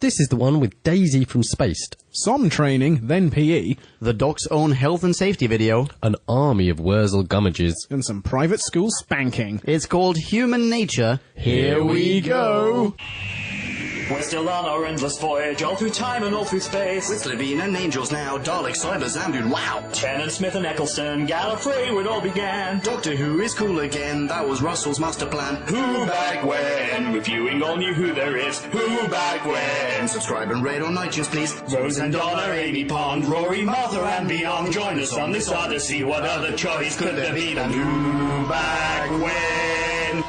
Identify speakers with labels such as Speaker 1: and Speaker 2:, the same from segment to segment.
Speaker 1: This is the one with Daisy from Spaced.
Speaker 2: SOM training, then PE.
Speaker 3: The Doc's own health and safety video.
Speaker 1: An army of Wurzel gummages.
Speaker 2: And some private school spanking.
Speaker 3: It's called Human Nature.
Speaker 2: Here we go!
Speaker 4: We're still on our endless voyage, all through time and all through space.
Speaker 3: With Levine and Angels now, Daleks, Cybers, Zamdun, wow!
Speaker 4: Tennant, Smith and Eccleston, Gallifrey, where it all began.
Speaker 3: Doctor Who is cool again, that was Russell's master plan.
Speaker 4: Who back when? Reviewing all new Who there is. Who back when?
Speaker 3: Subscribe and rate on iTunes, please.
Speaker 4: Rose and Donna, Amy Pond, Rory, Martha and beyond. Join us on this odyssey, what other choice could there be than Who back when?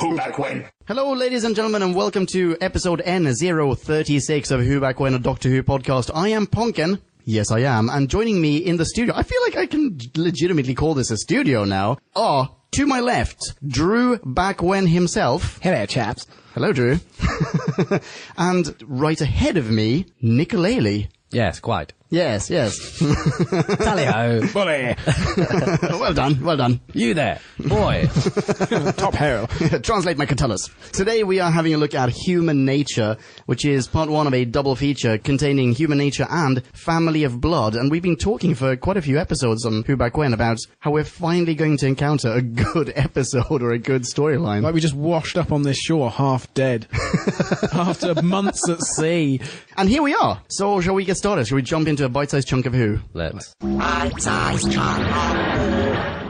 Speaker 4: Who back when?
Speaker 3: Hello, ladies and gentlemen, and welcome to episode N036 of Who Back When, a Doctor Who podcast. I am Ponken. Yes, I am. And joining me in the studio, I feel like I can legitimately call this a studio now, are, to my left, Drew Back When himself.
Speaker 2: Hello, chaps.
Speaker 3: Hello, Drew. And right ahead of me, Nicolele.
Speaker 1: Yes, quite.
Speaker 3: Yes.
Speaker 1: Tally-ho.
Speaker 2: Bully!
Speaker 3: Well done.
Speaker 1: You there, boy.
Speaker 2: Top hero.
Speaker 3: Translate my Catullus. Today we are having a look at Human Nature, which is part one of a double feature containing Human Nature and Family of Blood. And we've been talking for quite a few episodes on Who Back When about how we're finally going to encounter a good episode or a good storyline.
Speaker 2: Like we just washed up on this shore half dead. After months at sea.
Speaker 3: And here we are. So shall we get started? Shall we jump into a bite-sized chunk of Who?
Speaker 1: Let's.
Speaker 3: Bite-sized chunk of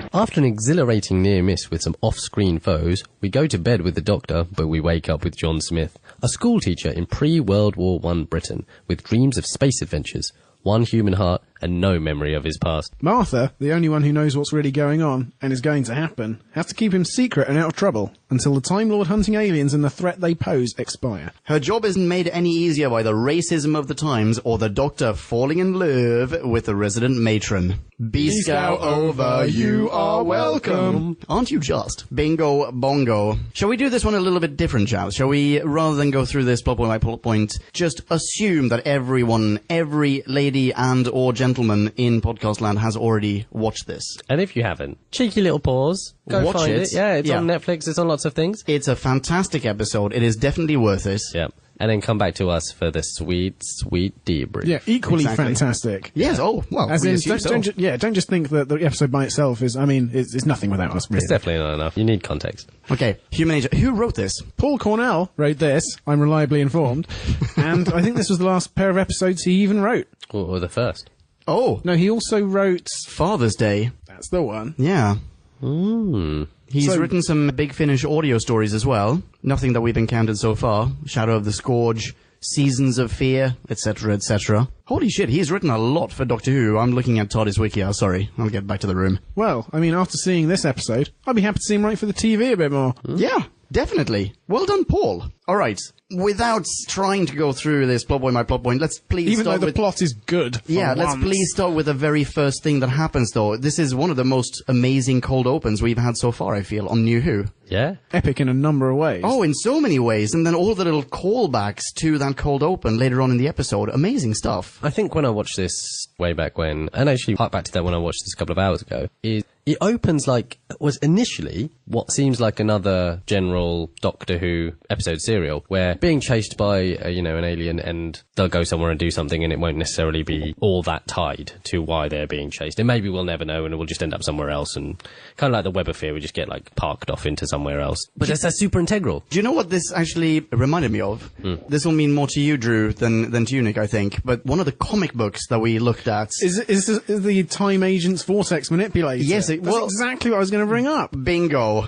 Speaker 3: Who.
Speaker 1: After an exhilarating near-miss with some off-screen foes, we go to bed with the Doctor, but we wake up with John Smith, a schoolteacher in pre-World War I Britain, with dreams of space adventures, one human heart, and no memory of his past.
Speaker 2: Martha, the only one who knows what's really going on, and is going to happen, has to keep him secret and out of trouble, until the Time Lord hunting aliens and the threat they pose expire.
Speaker 3: Her job isn't made any easier by the racism of the times or the Doctor falling in love with the resident matron. B-Scout over, you are welcome. Aren't you just? Bingo bongo. Shall we do this one a little bit different, chaps? Shall we, rather than go through this plot point by plot point, just assume that everyone, every lady and or gentleman in podcast land has already watched this?
Speaker 1: And if you haven't, cheeky little pause. Go
Speaker 3: Watch
Speaker 1: find
Speaker 3: it.
Speaker 1: Yeah, it's
Speaker 3: Yeah.
Speaker 1: on Netflix, it's on lots of things.
Speaker 3: It's a fantastic episode. It is definitely worth it.
Speaker 1: Yeah. And then come back to us for the sweet, sweet debrief.
Speaker 2: Yeah, equally
Speaker 3: Exactly.
Speaker 2: fantastic.
Speaker 3: Yes, oh, well,
Speaker 2: As
Speaker 3: we
Speaker 2: in,
Speaker 3: assume so.
Speaker 2: don't just think that the episode by itself is, it's nothing without us, really.
Speaker 1: It's definitely not enough. You need context.
Speaker 3: Okay, Human Nature. Who wrote this?
Speaker 2: Paul Cornell wrote this, I'm reliably informed, and I think this was the last pair of episodes he even wrote.
Speaker 1: Or the first.
Speaker 3: Oh,
Speaker 2: No, he also wrote...
Speaker 3: Father's Day.
Speaker 2: That's the one.
Speaker 3: Yeah.
Speaker 1: Mmm.
Speaker 3: He's
Speaker 2: So-
Speaker 3: written some Big Finish audio stories as well. Nothing that we've encountered so far. Shadow of the Scourge, Seasons of Fear, etc., etc. Holy shit, he's written a lot for Doctor Who. I'm looking at TARDIS Wiki. Sorry, I'll get back to the room.
Speaker 2: Well, after seeing this episode, I'd be happy to see him write for the TV a bit more.
Speaker 3: Yeah, definitely. Well done, Paul. All right. Without trying to go through this plot point by plot point, let's please
Speaker 2: Even though
Speaker 3: start
Speaker 2: the
Speaker 3: with...
Speaker 2: plot is good. for
Speaker 3: Yeah, let's
Speaker 2: once.
Speaker 3: please start with the very first thing that happens, though. This is one of the most amazing cold opens we've had so far, I feel, on New Who.
Speaker 1: Yeah?
Speaker 2: Epic in a number of ways.
Speaker 3: Oh, in so many ways. And then all the little callbacks to that cold open later on in the episode. Amazing stuff.
Speaker 1: I think when I watched this way back when, and actually hark back to that when I watched this a couple of hours ago, it opens like, was initially what seems like another general Doctor Who episode serial, where being chased by, an alien and they'll go somewhere and do something and it won't necessarily be all that tied to why they're being chased. And maybe we'll never know and we'll just end up somewhere else, and kind of like the Web of Fear, we just get like parked off into somewhere else. But that's super integral.
Speaker 3: Do you know what this actually reminded me of? This will mean more to you, Drew, than to you, Nick, I think. But one of the comic books that we looked at...
Speaker 2: Is the Time Agent's Vortex Manipulator?
Speaker 3: Yes,
Speaker 2: That's exactly what I was going to bring up.
Speaker 3: Bingo.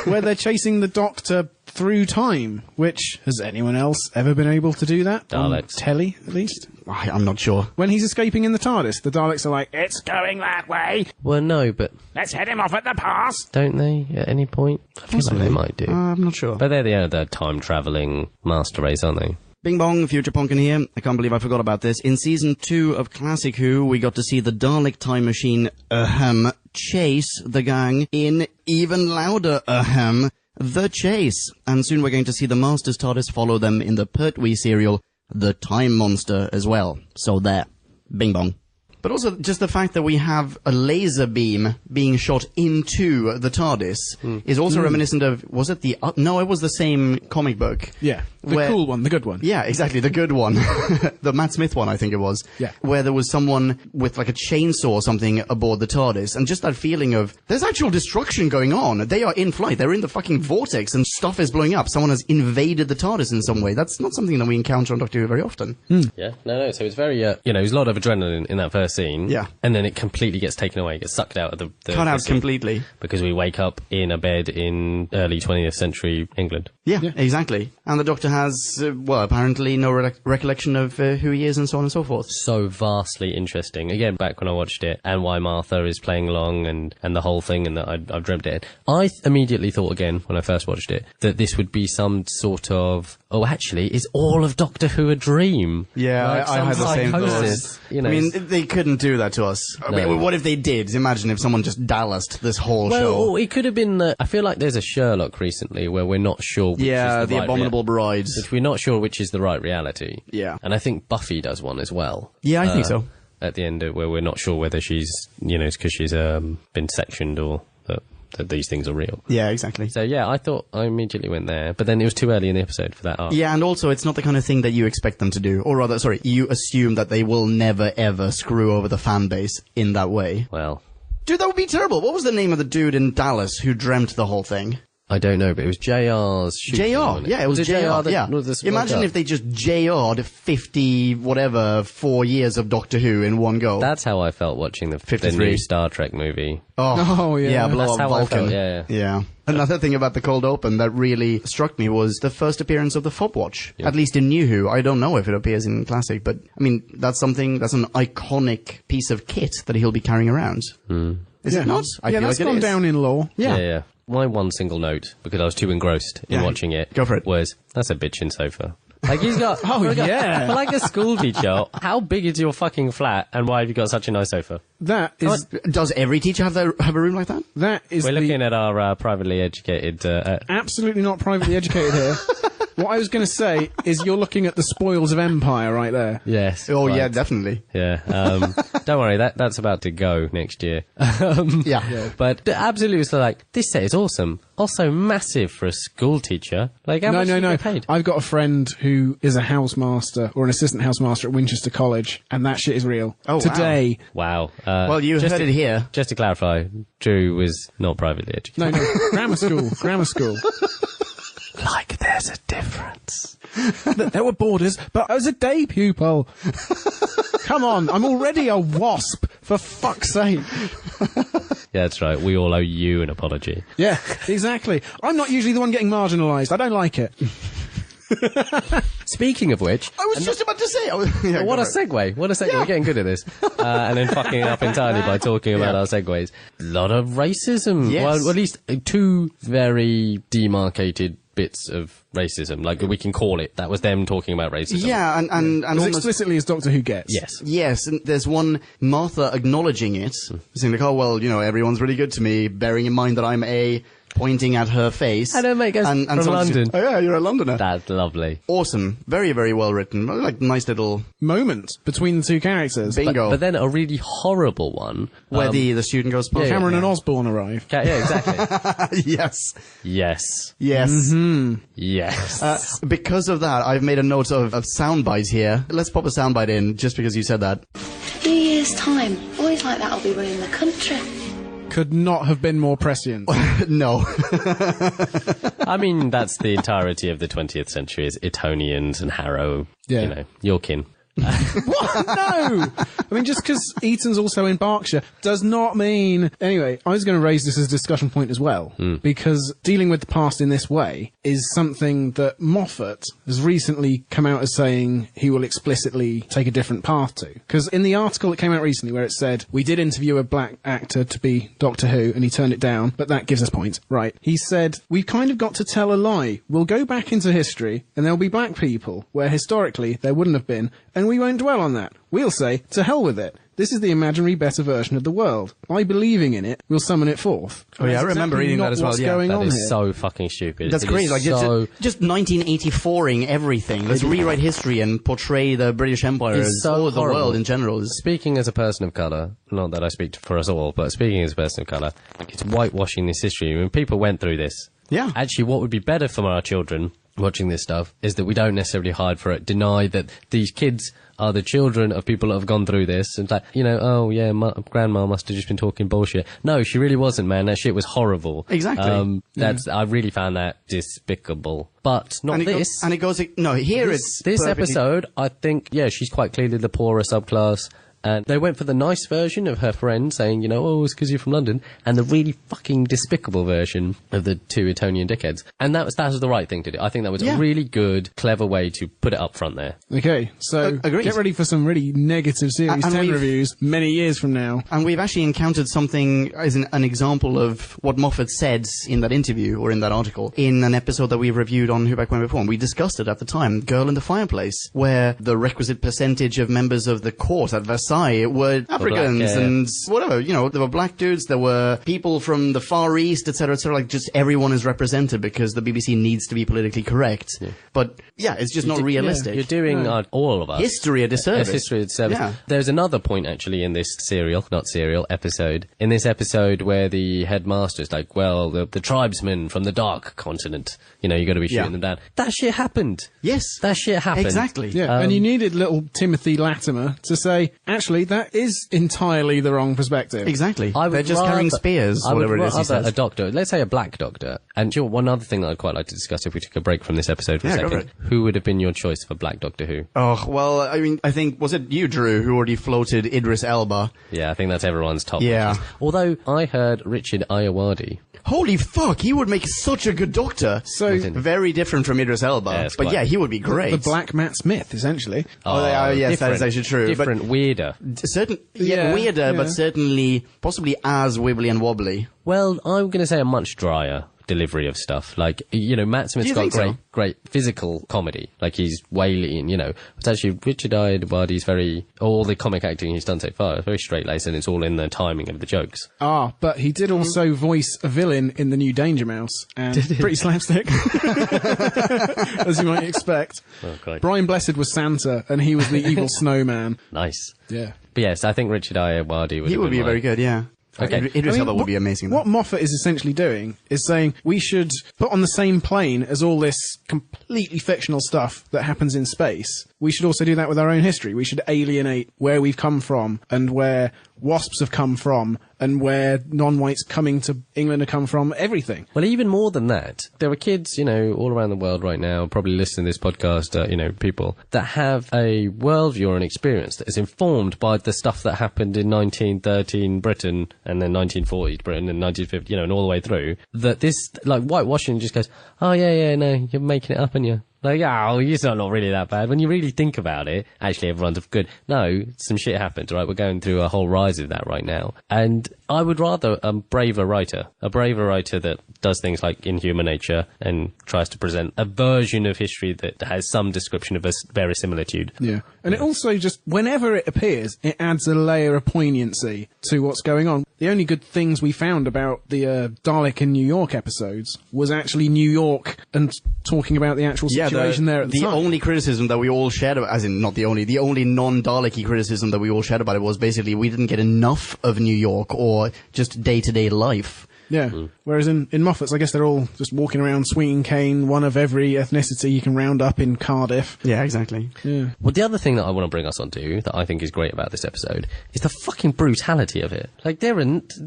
Speaker 2: Where they're chasing the Doctor through time, which, has anyone else ever been able to do that? On
Speaker 1: Daleks.
Speaker 2: telly, at least?
Speaker 3: I'm not sure.
Speaker 2: When he's escaping in the TARDIS, the Daleks are like, it's going that way.
Speaker 1: Well, no, but
Speaker 2: Let's head him off at the pass.
Speaker 1: don't they at any point? I feel like they might do.
Speaker 3: I'm not sure.
Speaker 1: But they're the other time-travelling master race, aren't they?
Speaker 3: Bing bong, Future Ponkin here. I can't believe I forgot about this. In Season 2 of Classic Who, we got to see the Dalek time machine, chase the gang in even louder, The Chase. And soon we're going to see the Master's TARDIS follow them in the Pertwee serial, The Time Monster, as well. So there. Bing bong. But also just the fact that we have a laser beam being shot into the TARDIS is also reminiscent of, was it the, no, it was the same comic book.
Speaker 2: Yeah, the cool one, the good one.
Speaker 3: Yeah, exactly, the good one. The Matt Smith one, I think it was.
Speaker 2: Yeah.
Speaker 3: Where there was someone with like a chainsaw or something aboard the TARDIS, and just that feeling of, there's actual destruction going on. They are in flight, they're in the fucking vortex, and stuff is blowing up. Someone has invaded the TARDIS in some way. That's not something that we encounter on Doctor Who very often.
Speaker 1: Yeah, no, so it's very, there's a lot of adrenaline in that first scene.
Speaker 3: Yeah.
Speaker 1: And then it completely gets taken away, gets sucked out of the
Speaker 3: Cut out
Speaker 1: scene.
Speaker 3: completely.
Speaker 1: Because we wake up in a bed in early 20th century England.
Speaker 3: Yeah, exactly. And the Doctor has, apparently no recollection of who he is and so on and so forth.
Speaker 1: So vastly interesting. Again, back when I watched it, and why Martha is playing along and the whole thing, and that I've dreamt it. I immediately thought again, when I first watched it, that this would be some sort of, actually, is all of Doctor Who a dream?
Speaker 3: Yeah,
Speaker 1: like
Speaker 3: I had the same
Speaker 1: psychosis,
Speaker 3: thoughts.
Speaker 1: you know.
Speaker 3: I mean, they couldn't do that to us. I mean, what if they did? Imagine if someone just Dallased this whole show.
Speaker 1: Well, it could have been I feel like there's a Sherlock recently where we're not sure which is
Speaker 3: the
Speaker 1: right
Speaker 3: Abominable Brides.
Speaker 1: which we're not sure which is the right reality.
Speaker 3: Yeah.
Speaker 1: And I think Buffy does one as well.
Speaker 3: Yeah, I think so.
Speaker 1: At the end, where we're not sure whether she's, it's because she's been sectioned or that these things are real.
Speaker 3: Yeah, exactly.
Speaker 1: So yeah, I immediately went there, but then it was too early in the episode for that arc.
Speaker 3: Yeah, and also it's not the kind of thing that you expect them to do. Or rather, sorry, you assume that they will never ever screw over the fan base in that way.
Speaker 1: Well,
Speaker 3: Dude, that would be terrible. What was the name of the dude in Dallas who dreamt the whole thing?
Speaker 1: I don't know, but it was JR's shooting.
Speaker 3: JR, yeah, it was JR. Yeah. Imagine if they just JR'd 4 years of Doctor Who in one go.
Speaker 1: That's how I felt watching the
Speaker 3: 53.
Speaker 1: new Star Trek movie.
Speaker 2: Oh, yeah.
Speaker 3: Yeah, blow
Speaker 1: That's
Speaker 3: up
Speaker 1: how I
Speaker 3: Vulcan.
Speaker 1: felt, yeah.
Speaker 3: Another thing about the cold open that really struck me was the first appearance of the Fobwatch.
Speaker 1: Yeah.
Speaker 3: At least in New Who. I don't know if it appears in Classic, but I mean, that's an iconic piece of kit that he'll be carrying around. Is it not? I feel
Speaker 2: that's
Speaker 3: like it
Speaker 2: gone
Speaker 3: is.
Speaker 2: down in lore.
Speaker 1: Yeah. My one single note, because I was too engrossed in watching it,
Speaker 3: go for it.
Speaker 1: was, that's a bitchin' sofa. Like, he's got...
Speaker 2: yeah.
Speaker 1: For like a school teacher, how big is your fucking flat, and why have you got such a nice sofa?
Speaker 2: That is...
Speaker 3: Does every teacher have a room like that?
Speaker 2: That is
Speaker 1: We're looking at our privately educated...
Speaker 2: absolutely not privately educated here. What I was going to say is you're looking at the spoils of empire right there.
Speaker 1: Yes.
Speaker 3: Oh,
Speaker 1: right.
Speaker 3: yeah, definitely.
Speaker 1: Yeah. Don't worry, that's about to go next year.
Speaker 3: Yeah.
Speaker 1: But absolutely, it's like, this set is awesome. Also massive for a school teacher. Like, how much do you get paid?
Speaker 2: I've got a friend who is a housemaster or an assistant housemaster at Winchester College, and that shit is real.
Speaker 3: Oh,
Speaker 2: Today.
Speaker 1: Wow.
Speaker 3: Well, you heard it here.
Speaker 1: Just to clarify, Drew was not privately educated.
Speaker 2: No, grammar school.
Speaker 1: Like there's a difference.
Speaker 2: There were borders, but I was a day pupil. Come on, I'm already a wasp, for fuck's sake.
Speaker 1: Yeah, that's right. We all owe you an apology.
Speaker 2: Yeah, exactly. I'm not usually the one getting marginalised. I don't like it.
Speaker 1: Speaking of which...
Speaker 3: I was just about to say...
Speaker 1: what a segue. What a segue. We're getting good at this. And then fucking it up entirely by talking about our segues. A lot of racism.
Speaker 3: Yes.
Speaker 1: Well, at least two very demarcated bits of racism. Like, we can call it. That was them talking about racism.
Speaker 3: Yeah, and
Speaker 2: As
Speaker 3: almost...
Speaker 2: explicitly as Doctor Who gets.
Speaker 1: Yes.
Speaker 3: Yes, and there's one Martha acknowledging it, saying like, oh, well, everyone's really good to me, bearing in mind that I'm pointing at her face.
Speaker 1: Hello, mate, guys, from
Speaker 3: someone
Speaker 1: London.
Speaker 3: Says, oh, yeah, you're a Londoner.
Speaker 1: That's lovely.
Speaker 3: Awesome. Very, very well written. Like, nice little...
Speaker 2: Moment between the two characters.
Speaker 3: Bingo.
Speaker 1: But then a really horrible one.
Speaker 3: Where the student goes...
Speaker 1: yeah,
Speaker 2: Cameron and Osborne arrive.
Speaker 1: Yeah, exactly.
Speaker 3: Yes.
Speaker 1: Yes.
Speaker 3: Yes.
Speaker 2: Mm-hmm.
Speaker 1: Yes.
Speaker 3: Because of that, I've made a note of soundbites here. Let's pop a soundbite in, just because you said that.
Speaker 5: 2 years' time, boys like that will be running the country.
Speaker 2: Could not have been more prescient.
Speaker 3: No.
Speaker 2: Uh-huh.
Speaker 1: I mean, that's the entirety of the 20th century is Etonians and Harrow.
Speaker 2: Yeah.
Speaker 1: Your kin.
Speaker 2: What? No! I mean, just because Eton's also in Berkshire does not mean... Anyway, I was going to raise this as a discussion point as well, because dealing with the past in this way is something that Moffat has recently come out as saying he will explicitly take a different path to. Because in the article that came out recently where it said, we did interview a black actor to be Doctor Who, and he turned it down, but that gives us points. Right. He said, we've kind of got to tell a lie. We'll go back into history, and there'll be black people, where historically there wouldn't have been, and and we won't dwell on that. We'll say, to hell with it. This is the imaginary better version of the world. By believing in it, we'll summon it forth.
Speaker 3: Oh yeah, I remember reading that as well.
Speaker 2: What's
Speaker 3: Yeah,
Speaker 2: going
Speaker 1: That
Speaker 2: on
Speaker 1: is
Speaker 2: here.
Speaker 1: so fucking stupid.
Speaker 3: that's
Speaker 1: It
Speaker 3: crazy.
Speaker 1: is
Speaker 3: Like
Speaker 1: so...
Speaker 3: just 1984ing everything. Let's rewrite history and portray the British Empire
Speaker 1: It's
Speaker 3: as
Speaker 1: so
Speaker 3: or the
Speaker 1: horrible.
Speaker 3: world in general.
Speaker 1: Speaking as a person of colour, not that I speak for us all, but speaking as a person of colour, it's whitewashing this history. When people went through this,
Speaker 3: Yeah.
Speaker 1: actually what would be better for our children watching this stuff is that we don't necessarily hide for it, deny that these kids are the children of people that have gone through this. And like, you know, oh yeah, grandma must have just been talking bullshit. No, she really wasn't, man. That shit was horrible.
Speaker 3: Exactly.
Speaker 1: I really found that despicable. But not
Speaker 3: And
Speaker 1: this.
Speaker 3: and it goes, no, here it's
Speaker 1: This
Speaker 3: perfectly-
Speaker 1: episode, I think, yeah, she's quite clearly the poorer subclass. And they went for the nice version of her friend saying, you know, oh, it's because you're from London, and the really fucking despicable version of the two Etonian dickheads. And that was the right thing to do. I think that was
Speaker 3: Yeah.
Speaker 1: a really good, clever way to put it up front there.
Speaker 2: Okay, so
Speaker 3: Agreed.
Speaker 2: get ready for some really negative Series
Speaker 3: And
Speaker 2: 10
Speaker 3: we've-
Speaker 2: reviews many years from now.
Speaker 3: And we've actually encountered something as an example of what Moffat said in that interview, or in that article, in an episode that we reviewed on Who Back When Before. And we discussed it at the time, Girl in the Fireplace, where the requisite percentage of members of the court at Versailles were Africans
Speaker 1: black, yeah.
Speaker 3: and whatever, you know, there were black dudes, there were people from the Far East, etc., etc., like just everyone is represented because the BBC needs to be politically correct. But yeah, it's just not realistic.
Speaker 1: You're doing all of us.
Speaker 3: History a disservice.
Speaker 1: Yes, history of service.
Speaker 3: Yeah.
Speaker 1: There's another point actually in this episode. In this episode where the headmaster's like, well, the tribesmen from the dark continent, you know, you got to be shooting
Speaker 3: Yeah.
Speaker 1: them down. That shit happened.
Speaker 3: Yes.
Speaker 1: That shit happened.
Speaker 3: Exactly.
Speaker 2: Yeah, and you needed little Timothy Latimer to say, actually, that is entirely the wrong perspective.
Speaker 3: Exactly.
Speaker 1: I would
Speaker 3: They're just carrying spears,
Speaker 1: I would
Speaker 3: whatever it is he
Speaker 1: rather
Speaker 3: says.
Speaker 1: a doctor, let's say a black doctor. And you know, one other thing that I'd quite like to discuss if we took a break from this episode for a
Speaker 3: Yeah, go
Speaker 1: second.
Speaker 3: for it.
Speaker 1: Who would have been your choice for Black Doctor Who?
Speaker 3: Oh, well, I mean, I think, was it you, Drew, who already floated Idris Elba?
Speaker 1: Yeah, I think that's everyone's top.
Speaker 3: Yeah.
Speaker 1: choice. Although I heard Richard Ayoade.
Speaker 3: Holy fuck, he would make such a good doctor.
Speaker 2: So,
Speaker 3: Very different from Idris Elba.
Speaker 1: Yeah, it's
Speaker 3: but
Speaker 1: quite-
Speaker 3: yeah, he would be great.
Speaker 2: the Black Matt Smith, essentially.
Speaker 3: Yes, that is
Speaker 1: different-
Speaker 3: actually true.
Speaker 1: Different, weirder.
Speaker 2: Yeah,
Speaker 3: weirder, but
Speaker 2: yeah.
Speaker 3: certainly, possibly as wibbly and wobbly.
Speaker 1: Well, I'm going to say a much drier delivery of stuff. Like, you know, Matt Smith's
Speaker 3: Do you
Speaker 1: got
Speaker 3: think so?
Speaker 1: great physical comedy. Like, he's whaley and, you know, it's actually Richard Ayoade's all the comic acting he's done so far is very straight-laced and it's all in the timing of the jokes.
Speaker 2: But he did also voice a villain in the new Danger Mouse, and pretty slapstick, as you might expect.
Speaker 1: Oh, God.
Speaker 2: Brian Blessed was Santa, and he was the evil snowman.
Speaker 1: Nice.
Speaker 2: Yeah.
Speaker 1: But yes, I think Richard Ayoade would
Speaker 3: He
Speaker 1: have
Speaker 3: would
Speaker 1: been
Speaker 3: be very good, yeah.
Speaker 1: Okay.
Speaker 3: Idris Elba would be amazing.
Speaker 2: What Moffat is essentially doing is saying we should put on the same plane as all this completely fictional stuff that happens in space. We should also do that with our own history. We should alienate where we've come from and where wasps have come from and where non-whites coming to England have come from, everything.
Speaker 1: Well, even more than that, there are kids, you know, all around the world right now, probably listening to this podcast, you know, people that have a worldview or an experience that is informed by the stuff that happened in 1913 Britain and then 1940s Britain and 1950, you know, and all the way through. That this, like, whitewashing just goes, oh, yeah, no, you're making it up, aren't you? Like, oh, it's not really that bad. When you really think about it, actually everyone's good. No, some shit happened, right? We're going through a whole rise of that right now. And I would rather a braver writer that does things like in Human Nature and tries to present a version of history that has some description of a verisimilitude.
Speaker 2: Yeah. And it also just, whenever it appears, it adds a layer of poignancy to what's going on. The only good things we found about the Dalek in New York episodes was actually New York and talking about the actual situation there at the time.
Speaker 3: only criticism that we all shared about, as in not the only non-Dalek-y criticism that we all shared about it was basically we didn't get enough of New York or just day-to-day life.
Speaker 2: Yeah. Whereas in Moffat's, I guess they're all just walking around swinging cane, one of every ethnicity you can round up in Cardiff.
Speaker 3: Yeah, exactly.
Speaker 2: Yeah.
Speaker 1: Well, the other thing that I want to bring us onto that I think is great about this episode is the fucking brutality of it. Like, they're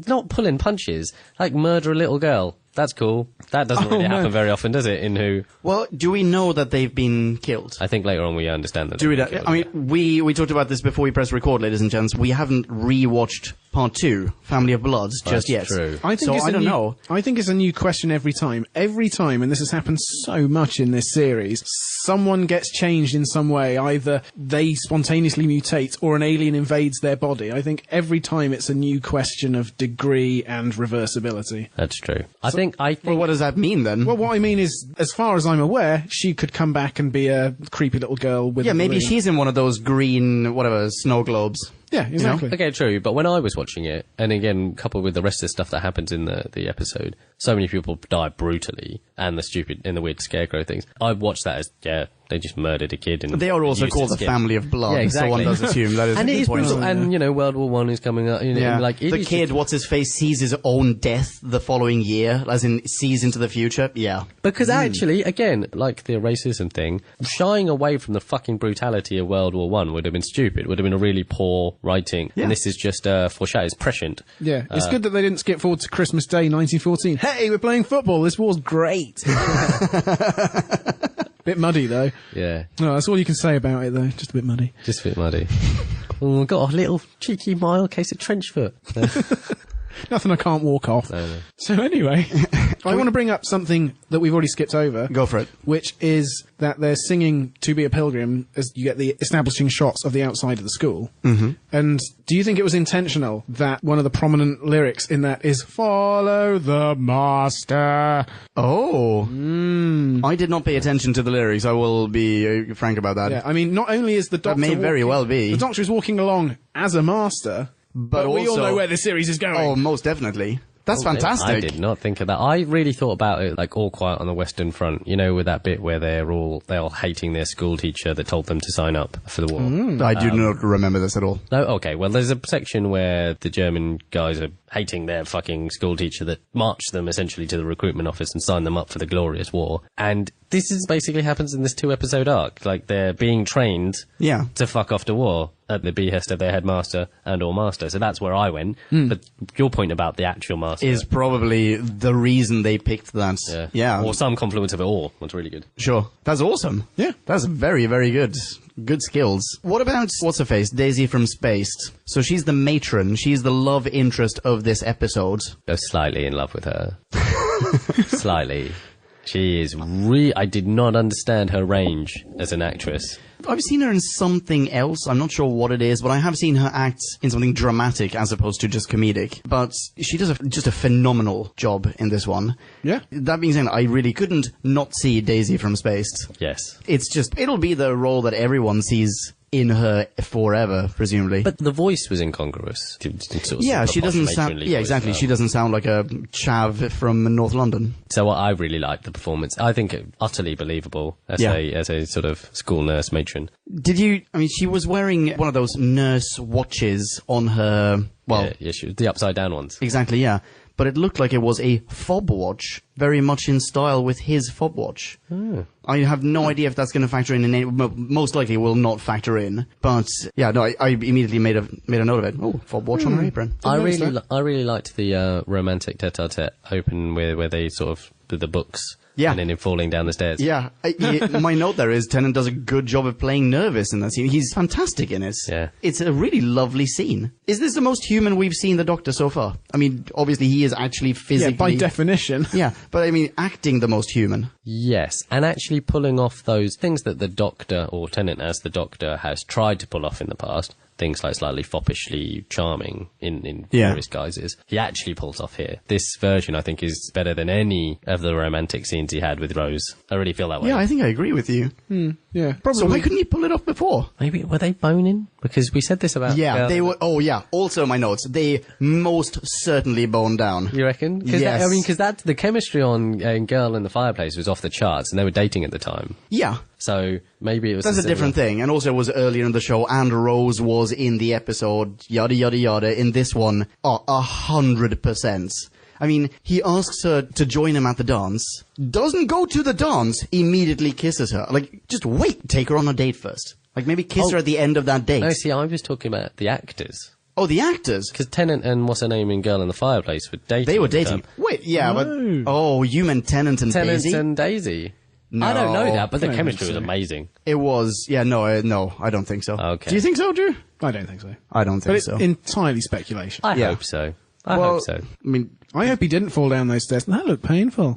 Speaker 1: not pulling punches. Like, murder a little girl. That's cool. That doesn't really happen very often, does it, in Who?
Speaker 3: Well, do we know that they've been killed?
Speaker 1: I think later on we understand that.
Speaker 3: Do we?
Speaker 1: they've been killed.
Speaker 3: I mean, we talked about this before we pressed record, ladies and gents. We haven't rewatched Part 2, Family of Bloods, just
Speaker 1: That's
Speaker 3: yet.
Speaker 1: true.
Speaker 2: I think
Speaker 3: I don't know.
Speaker 2: I think it's a new question every time. Every time, and this has happened so much in this series, someone gets changed in some way. Either they spontaneously mutate or an alien invades their body. I think every time it's a new question of degree and reversibility.
Speaker 1: That's true. I think
Speaker 3: Well, what does that mean then?
Speaker 2: Well, what I mean is, as far as I'm aware, she could come back and be a creepy little girl with.
Speaker 3: Yeah,
Speaker 2: a
Speaker 3: maybe
Speaker 2: balloon.
Speaker 3: she's in one of those green, whatever, snow globes.
Speaker 2: Yeah, exactly.
Speaker 1: Okay, true. But when I was watching it, and again, coupled with the rest of the stuff that happens in the episode, so many people die brutally, and the weird scarecrow things. I watched that as, they just murdered a kid. And
Speaker 3: They are also
Speaker 1: used
Speaker 3: called
Speaker 1: his
Speaker 3: the
Speaker 1: kid.
Speaker 3: family of blood,
Speaker 1: Yeah, exactly.
Speaker 3: so one does assume that is
Speaker 1: And
Speaker 3: a
Speaker 1: it
Speaker 3: good
Speaker 1: is
Speaker 3: point.
Speaker 1: brutal. And, World War One is coming up.
Speaker 3: Yeah,
Speaker 1: like, it
Speaker 3: the
Speaker 1: is
Speaker 3: kid,
Speaker 1: just-
Speaker 3: what's his face, sees his own death the following year, as in sees into the future. Yeah.
Speaker 1: Because actually, again, like the racism thing, shying away from the fucking brutality of World War One would have been stupid. Would have been a really poor writing.
Speaker 3: Yeah.
Speaker 1: And this is just foreshadow. It's prescient.
Speaker 2: Yeah, it's good that they didn't skip forward to Christmas Day 1914. Hey, we're playing football. This war's great. Bit muddy though.
Speaker 1: Yeah,
Speaker 2: No, that's all you can say about it though. Just a bit muddy.
Speaker 1: just a bit muddy. Oh, we've got a little cheeky mild case of trench foot.
Speaker 2: Nothing I can't walk off.
Speaker 1: No.
Speaker 2: So anyway, I want to bring up something that we've already skipped over.
Speaker 3: Go for it.
Speaker 2: Which is that they're singing "To Be a Pilgrim" as you get the establishing shots of the outside of the school. Mm-hmm. And do you think it was intentional that one of the prominent lyrics in that is "Follow the Master"?
Speaker 3: Oh. I did not pay attention to the lyrics, I will be frank about that.
Speaker 2: Yeah, I mean, not only is the Doctor
Speaker 3: may very well be.
Speaker 2: the Doctor is walking along as a master, but we all
Speaker 3: also-
Speaker 2: know where the series is going.
Speaker 3: Oh, most definitely. That's fantastic.
Speaker 1: I did not think of that. I really thought about it like All Quiet on the Western Front, with that bit where they're all hating their school teacher that told them to sign up for the war.
Speaker 3: I do not remember this at all.
Speaker 1: No, okay. Well, there's a section where the German guys are hating their fucking school teacher that marched them essentially to the recruitment office and signed them up for the glorious war. And this is basically happens in this 2-episode arc. Like, they're being trained
Speaker 3: Yeah.
Speaker 1: to fuck off to war at the behest of their headmaster and or master. So that's where I went. But your point about the actual master
Speaker 3: Is probably the reason they picked that. Yeah.
Speaker 1: or some confluence of it all. That's really good.
Speaker 3: Sure. That's awesome.
Speaker 2: Yeah.
Speaker 3: That's very, very good. Good skills. What about, what's her face? Daisy from Spaced. So she's the matron. She's the love interest of this episode.
Speaker 1: I was slightly in love with her. Slightly. She is I did not understand her range as an actress.
Speaker 3: I've seen her in something else. I'm not sure what it is, but I have seen her act in something dramatic as opposed to just comedic. But she does just a phenomenal job in this one.
Speaker 2: Yeah.
Speaker 3: That being said, I really couldn't not see Daisy from Spaced.
Speaker 1: Yes.
Speaker 3: It's just, it'll be the role that everyone sees in her forever, presumably.
Speaker 1: But the voice was incongruous. Sort of
Speaker 3: yeah, she doesn't
Speaker 1: posh
Speaker 3: sound.
Speaker 1: matronly
Speaker 3: Yeah,
Speaker 1: voice
Speaker 3: exactly.
Speaker 1: as well.
Speaker 3: She doesn't sound like a chav from North London.
Speaker 1: So I really liked the performance. I think it utterly believable as
Speaker 3: Yeah.
Speaker 1: as a sort of school nurse matron.
Speaker 3: Did you? I mean, she was wearing one of those nurse watches on her. Well,
Speaker 1: Yeah, she was the upside down ones.
Speaker 3: exactly. Yeah, but it looked like it was a fob watch, very much in style with his fob watch. I have no idea if that's going to factor in. Most likely, will not factor in. But yeah, no, I immediately made a note of it. Oh, fob watch on her apron.
Speaker 1: I
Speaker 2: notice
Speaker 1: really liked the romantic tete-a-tete open where they sort of do the books.
Speaker 3: Yeah.
Speaker 1: And then him falling down the stairs.
Speaker 3: Yeah, my note there is Tennant does a good job of playing nervous in that scene. He's fantastic in it.
Speaker 1: Yeah.
Speaker 3: It's a really lovely scene. Is this the most human we've seen the Doctor so far? I mean, obviously he is actually physically...
Speaker 2: Yeah, by definition.
Speaker 3: Yeah, but I mean, acting the most human.
Speaker 1: Yes, and actually pulling off those things that the Doctor, or Tennant as the Doctor, has tried to pull off in the past. Things like slightly foppishly charming in
Speaker 3: Yeah.
Speaker 1: various guises. He actually pulls off here. This version, I think, is better than any of the romantic scenes he had with Rose. I really feel that way.
Speaker 3: Yeah, I think I agree with you.
Speaker 2: Yeah,
Speaker 3: So
Speaker 2: probably.
Speaker 3: why couldn't he pull it off before?
Speaker 1: Maybe, were they boning? Because we said this about...
Speaker 3: Yeah, they were... Oh, yeah. Also, my notes. They most certainly boned down.
Speaker 1: You reckon? Cause
Speaker 3: Yes.
Speaker 1: Because the chemistry on Girl in the Fireplace was off the charts, and they were dating at the time.
Speaker 3: Yeah.
Speaker 1: So maybe it was...
Speaker 3: That's a different thing. And also it was earlier in the show, and Rose was in the episode, yada, yada, yada. In this one, 100%. I mean, he asks her to join him at the dance, doesn't go to the dance, immediately kisses her. Like, just wait, take her on a date first. Like, maybe kiss her at the end of that date.
Speaker 1: No, see, I was talking about the actors.
Speaker 3: Oh, the actors?
Speaker 1: Because Tennant and what's her name in Girl in the Fireplace were dating.
Speaker 3: They were
Speaker 1: at the
Speaker 3: dating.
Speaker 1: time.
Speaker 3: Wait, yeah,
Speaker 2: No.
Speaker 3: but... Oh, you meant Tennant and
Speaker 1: Tennant
Speaker 3: Daisy?
Speaker 1: and Daisy.
Speaker 3: No.
Speaker 1: I don't know that, but the
Speaker 2: I don't
Speaker 1: chemistry was
Speaker 2: think so.
Speaker 1: amazing.
Speaker 3: It was... Yeah, no, I don't think so.
Speaker 1: Okay.
Speaker 3: Do you think so, Drew?
Speaker 2: I don't think so.
Speaker 3: I don't
Speaker 2: But
Speaker 3: think
Speaker 2: it's
Speaker 3: so.
Speaker 2: entirely speculation.
Speaker 1: I
Speaker 3: Yeah.
Speaker 1: hope so. I
Speaker 3: Well,
Speaker 1: hope so.
Speaker 3: I mean...
Speaker 2: I hope he didn't fall down those stairs. That looked painful.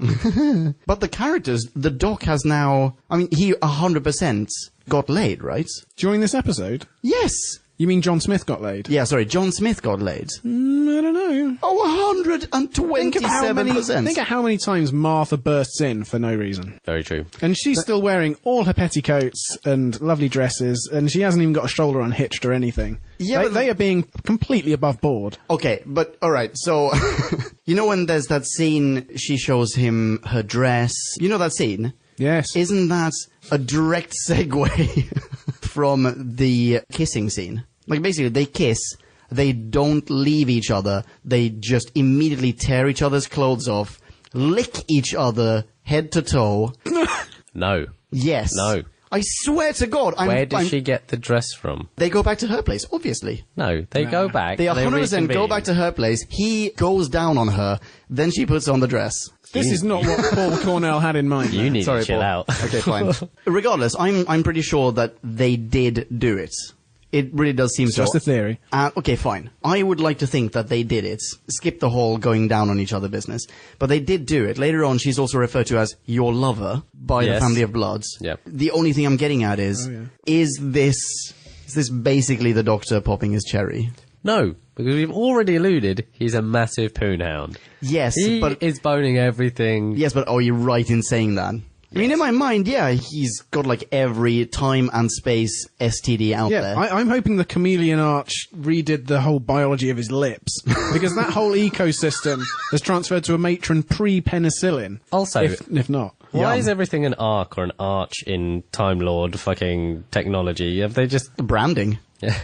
Speaker 3: But the characters, the Doc has now... I mean, he 100% got laid, right?
Speaker 2: During this episode?
Speaker 3: Yes.
Speaker 2: You mean John Smith got laid?
Speaker 3: Yeah, sorry, John Smith got laid.
Speaker 2: I don't know.
Speaker 3: Oh, 127%.
Speaker 2: Think of how many times Martha bursts in for no reason.
Speaker 1: Very true.
Speaker 2: And she's still wearing all her petticoats and lovely dresses, and she hasn't even got a shoulder unhitched or anything.
Speaker 3: Yeah,
Speaker 2: they are being completely above board.
Speaker 3: Okay, but alright, so, you know when there's that scene, she shows him her dress, you know that scene?
Speaker 2: Yes.
Speaker 3: Isn't that a direct segue from the kissing scene? Like, basically, they kiss, they don't leave each other, they just immediately tear each other's clothes off, lick each other head to toe.
Speaker 1: No.
Speaker 3: Yes.
Speaker 1: No.
Speaker 3: I swear to God,
Speaker 1: Where did she get the dress from?
Speaker 3: They go back to her place, obviously.
Speaker 1: No, they go back.
Speaker 3: They 100% go
Speaker 1: reconvene.
Speaker 3: back to her place. He goes down on her, then she puts on the dress.
Speaker 2: This is not what Paul Cornell had in mind.
Speaker 1: You need
Speaker 3: Sorry,
Speaker 1: to chill
Speaker 3: Paul.
Speaker 1: out.
Speaker 3: Okay, fine. Regardless, I'm pretty sure that they did do it. It really does seem so.
Speaker 2: Just a theory.
Speaker 3: Okay, fine. I would like to think that they did it. Skip the whole going down on each other business. But they did do it. Later on, she's also referred to as your lover by the
Speaker 1: Yes.
Speaker 3: family of Bloods.
Speaker 1: Yep.
Speaker 3: The only thing I'm getting at is, is this basically the Doctor popping his cherry?
Speaker 1: No, because we've already alluded he's a massive poonhound.
Speaker 3: Yes,
Speaker 1: He
Speaker 3: but
Speaker 1: is boning everything.
Speaker 3: yes, but are you right in saying that? I mean, in my mind, yeah, he's got like every time and space STD out
Speaker 2: Yeah,
Speaker 3: there.
Speaker 2: I'm hoping the chameleon arch redid the whole biology of his lips, because that whole ecosystem has transferred to a matron pre-penicillin.
Speaker 1: Also-
Speaker 2: if not.
Speaker 1: Why
Speaker 3: Yum.
Speaker 1: is everything an arc or an arch in Time Lord fucking technology? Have they just...
Speaker 3: Branding. Yeah,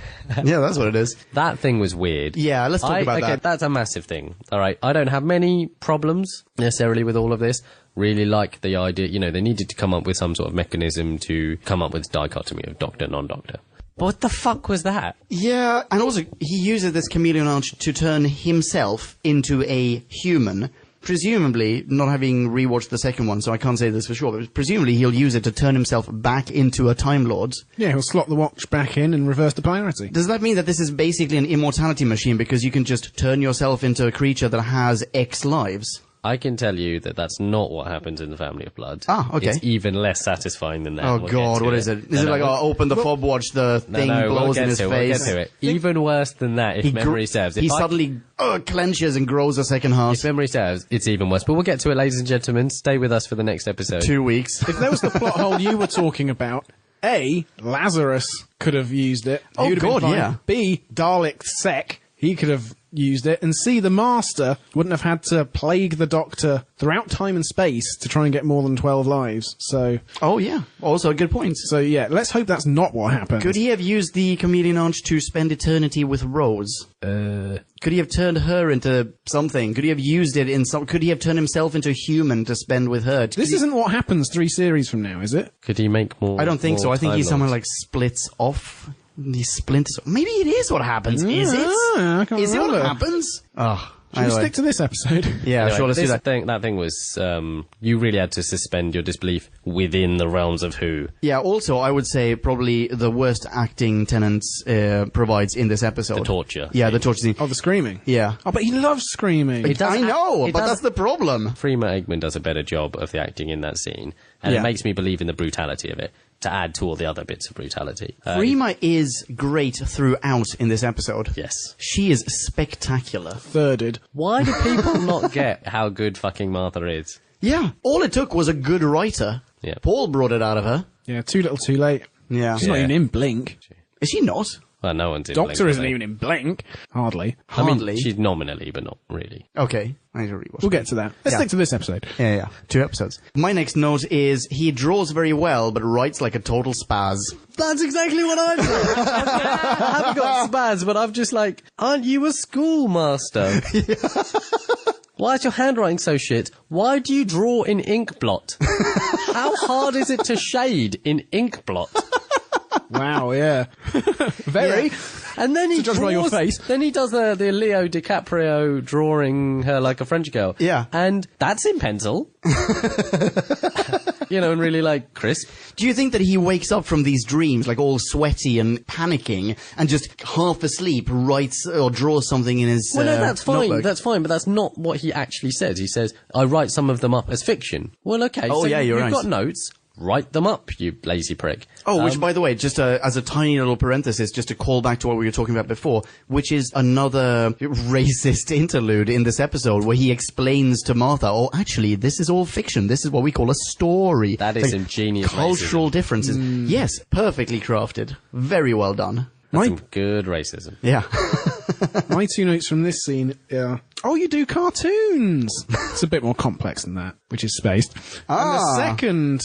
Speaker 3: that's what it is.
Speaker 1: That thing was weird.
Speaker 3: Yeah, let's talk about that.
Speaker 1: That's a massive thing. All right, I don't have many problems necessarily with all of this. Really like the idea, they needed to come up with some sort of mechanism to come up with dichotomy of doctor, non-doctor. But what the fuck was that?
Speaker 3: Yeah, and also he uses this chameleon arch to turn himself into a human. Presumably, not having rewatched the second one, so I can't say this for sure, but presumably he'll use it to turn himself back into a Time Lord.
Speaker 2: Yeah, he'll slot the watch back in and reverse the polarity.
Speaker 3: Does that mean that this is basically an immortality machine because you can just turn yourself into a creature that has X lives?
Speaker 1: I can tell you that that's not what happens in the Family of Blood.
Speaker 3: Ah, okay.
Speaker 1: It's even less satisfying than that.
Speaker 3: Oh
Speaker 1: We'll get
Speaker 3: God,
Speaker 1: to
Speaker 3: what is it? Is it like, open the fob watch, the thing blows in his face?
Speaker 1: We'll get to it. Even worse than that, if memory serves.
Speaker 3: He suddenly clenches and grows a second heart.
Speaker 1: If memory serves, it's even worse. But we'll get to it, ladies and gentlemen. Stay with us for the next episode.
Speaker 3: 2 weeks.
Speaker 2: If there was the plot hole you were talking about, A, Lazarus could have used it.
Speaker 3: Oh,
Speaker 2: He would have been
Speaker 3: God,
Speaker 2: fine.
Speaker 3: yeah.
Speaker 2: B, Dalek Sec, he could have used it. And C, the Master wouldn't have had to plague the Doctor throughout time and space to try and get more than 12 lives. So
Speaker 3: Oh yeah, also a good point.
Speaker 2: yeah, let's hope that's not what happened.
Speaker 3: Could he have used the chameleon arch to spend eternity with Rose? Could he have turned her into something? Could he have used it in some? Could he have turned himself into a human to spend with her?
Speaker 2: This isn't what happens 3 series from now, is it?
Speaker 1: Could he make more?
Speaker 3: I don't think so.
Speaker 1: more
Speaker 3: I think
Speaker 1: Time
Speaker 3: he somehow
Speaker 1: Lords?
Speaker 3: like splits off. He splinters. Maybe it is what happens. Is it?
Speaker 2: I can't
Speaker 3: Is it what
Speaker 2: remember.
Speaker 3: happens? Oh,
Speaker 2: Should we stick to this episode?
Speaker 3: Yeah,
Speaker 1: Anyway,
Speaker 3: sure. Let's do
Speaker 1: this
Speaker 3: that.
Speaker 1: That thing was, you really had to suspend your disbelief within the realms of Who.
Speaker 3: Yeah. Also, I would say probably the worst acting Tennant provides in this episode.
Speaker 1: The torture.
Speaker 3: Yeah, the torture scene.
Speaker 2: Oh, the screaming.
Speaker 3: Yeah.
Speaker 2: Oh, but he loves screaming.
Speaker 1: It does
Speaker 3: I know,
Speaker 1: it
Speaker 3: but
Speaker 1: does-
Speaker 3: that's the problem.
Speaker 1: Freema Eggman does a better job of the acting in that scene, and
Speaker 3: Yeah.
Speaker 1: it makes me believe in the brutality of it, to add to all the other bits of brutality.
Speaker 3: Freema is great throughout in this episode.
Speaker 1: Yes.
Speaker 3: She is spectacular.
Speaker 2: Thirded.
Speaker 1: Why do people not get how good fucking Martha is?
Speaker 3: Yeah. All it took was a good writer.
Speaker 1: Yeah.
Speaker 3: Paul brought it out of her.
Speaker 2: Yeah, too little, too late.
Speaker 3: Yeah.
Speaker 2: She's not even in Blink.
Speaker 3: Is she not?
Speaker 1: Well, no one's in
Speaker 2: Doctor
Speaker 1: Blink,
Speaker 2: isn't
Speaker 1: are they?
Speaker 2: even in Blink. Hardly.
Speaker 1: I mean,
Speaker 3: Hardly.
Speaker 1: she's nominally, but not really.
Speaker 3: Okay. I need to rewatch.
Speaker 2: We'll get to that. Let's
Speaker 3: Yeah.
Speaker 2: stick to this episode.
Speaker 3: Yeah. 2 episodes. My next note is he draws very well, but writes like a total spaz.
Speaker 1: That's exactly what I've got. I haven't got spaz, but I'm just like, aren't you a schoolmaster? Why is your handwriting so shit? Why do you draw in ink blot? How hard is it to shade in ink blot?
Speaker 2: Wow, yeah. Very.
Speaker 3: Yeah.
Speaker 1: And then he
Speaker 2: To judge by your face.
Speaker 1: Then he does the Leo DiCaprio drawing her like a French girl.
Speaker 3: Yeah.
Speaker 1: And that's in pencil. And really like crisp.
Speaker 3: Do you think that he wakes up from these dreams, like all sweaty and panicking, and just half asleep writes or draws something in his
Speaker 1: Well, no, that's fine.
Speaker 3: notebook?
Speaker 1: That's fine, but that's not what he actually says. He says, I write some of them up as fiction. Well, okay.
Speaker 3: Oh,
Speaker 1: so
Speaker 3: yeah, you're
Speaker 1: you've
Speaker 3: right.
Speaker 1: got notes. write them up, you lazy prick.
Speaker 3: Oh, which, by the way, just as a tiny little parenthesis, just to call back to what we were talking about before, which is another racist interlude in this episode where he explains to Martha, oh, actually, this is all fiction. This is what we call a story.
Speaker 1: That is ingenious
Speaker 3: cultural
Speaker 1: racism.
Speaker 3: differences. Yes, perfectly crafted. Very well done.
Speaker 1: That's some good racism.
Speaker 3: Yeah.
Speaker 2: My 2 notes from this scene are, oh, you do cartoons. It's a bit more complex than that, which is spaced. And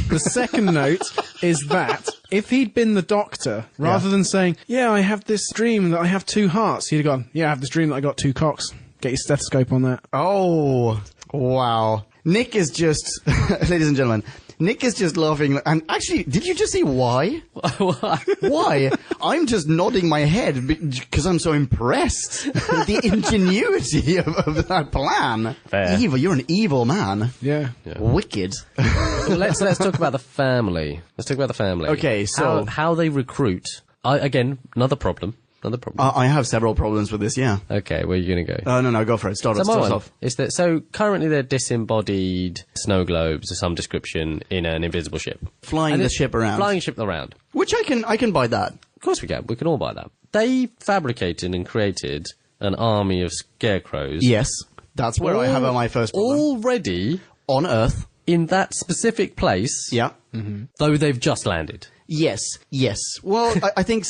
Speaker 2: the second note is that if he'd been the Doctor, rather than saying, yeah, I have this dream that I have 2 hearts, he'd have gone, yeah, I have this dream that I got 2 cocks. Get your stethoscope on that.
Speaker 3: Oh, wow. Nick is just, ladies and gentlemen, Nick is just laughing. And actually, did you just see why? Why? I'm just nodding my head because I'm so impressed. The ingenuity of that plan.
Speaker 1: Fair.
Speaker 3: Evil, you're an evil man.
Speaker 2: Yeah.
Speaker 3: Wicked.
Speaker 1: Well, let's talk about the family. Let's talk about the family.
Speaker 3: Okay, so
Speaker 1: how they recruit. Again, another problem.
Speaker 3: I have several problems with this, yeah.
Speaker 1: Okay, where are you going to go?
Speaker 3: No, go for it. Start
Speaker 1: my one
Speaker 3: off.
Speaker 1: is that, so currently they're disembodied snow globes of some description in an invisible ship.
Speaker 3: Flying the ship around.
Speaker 1: Flying ship around.
Speaker 3: Which I can buy that.
Speaker 1: Of course we can. We can all buy that. They fabricated and created an army of scarecrows.
Speaker 3: Yes. That's where I have my first problem.
Speaker 1: Already
Speaker 3: On Earth.
Speaker 1: in that specific place.
Speaker 3: Yeah.
Speaker 1: Though they've just landed.
Speaker 3: Yes. Well, I think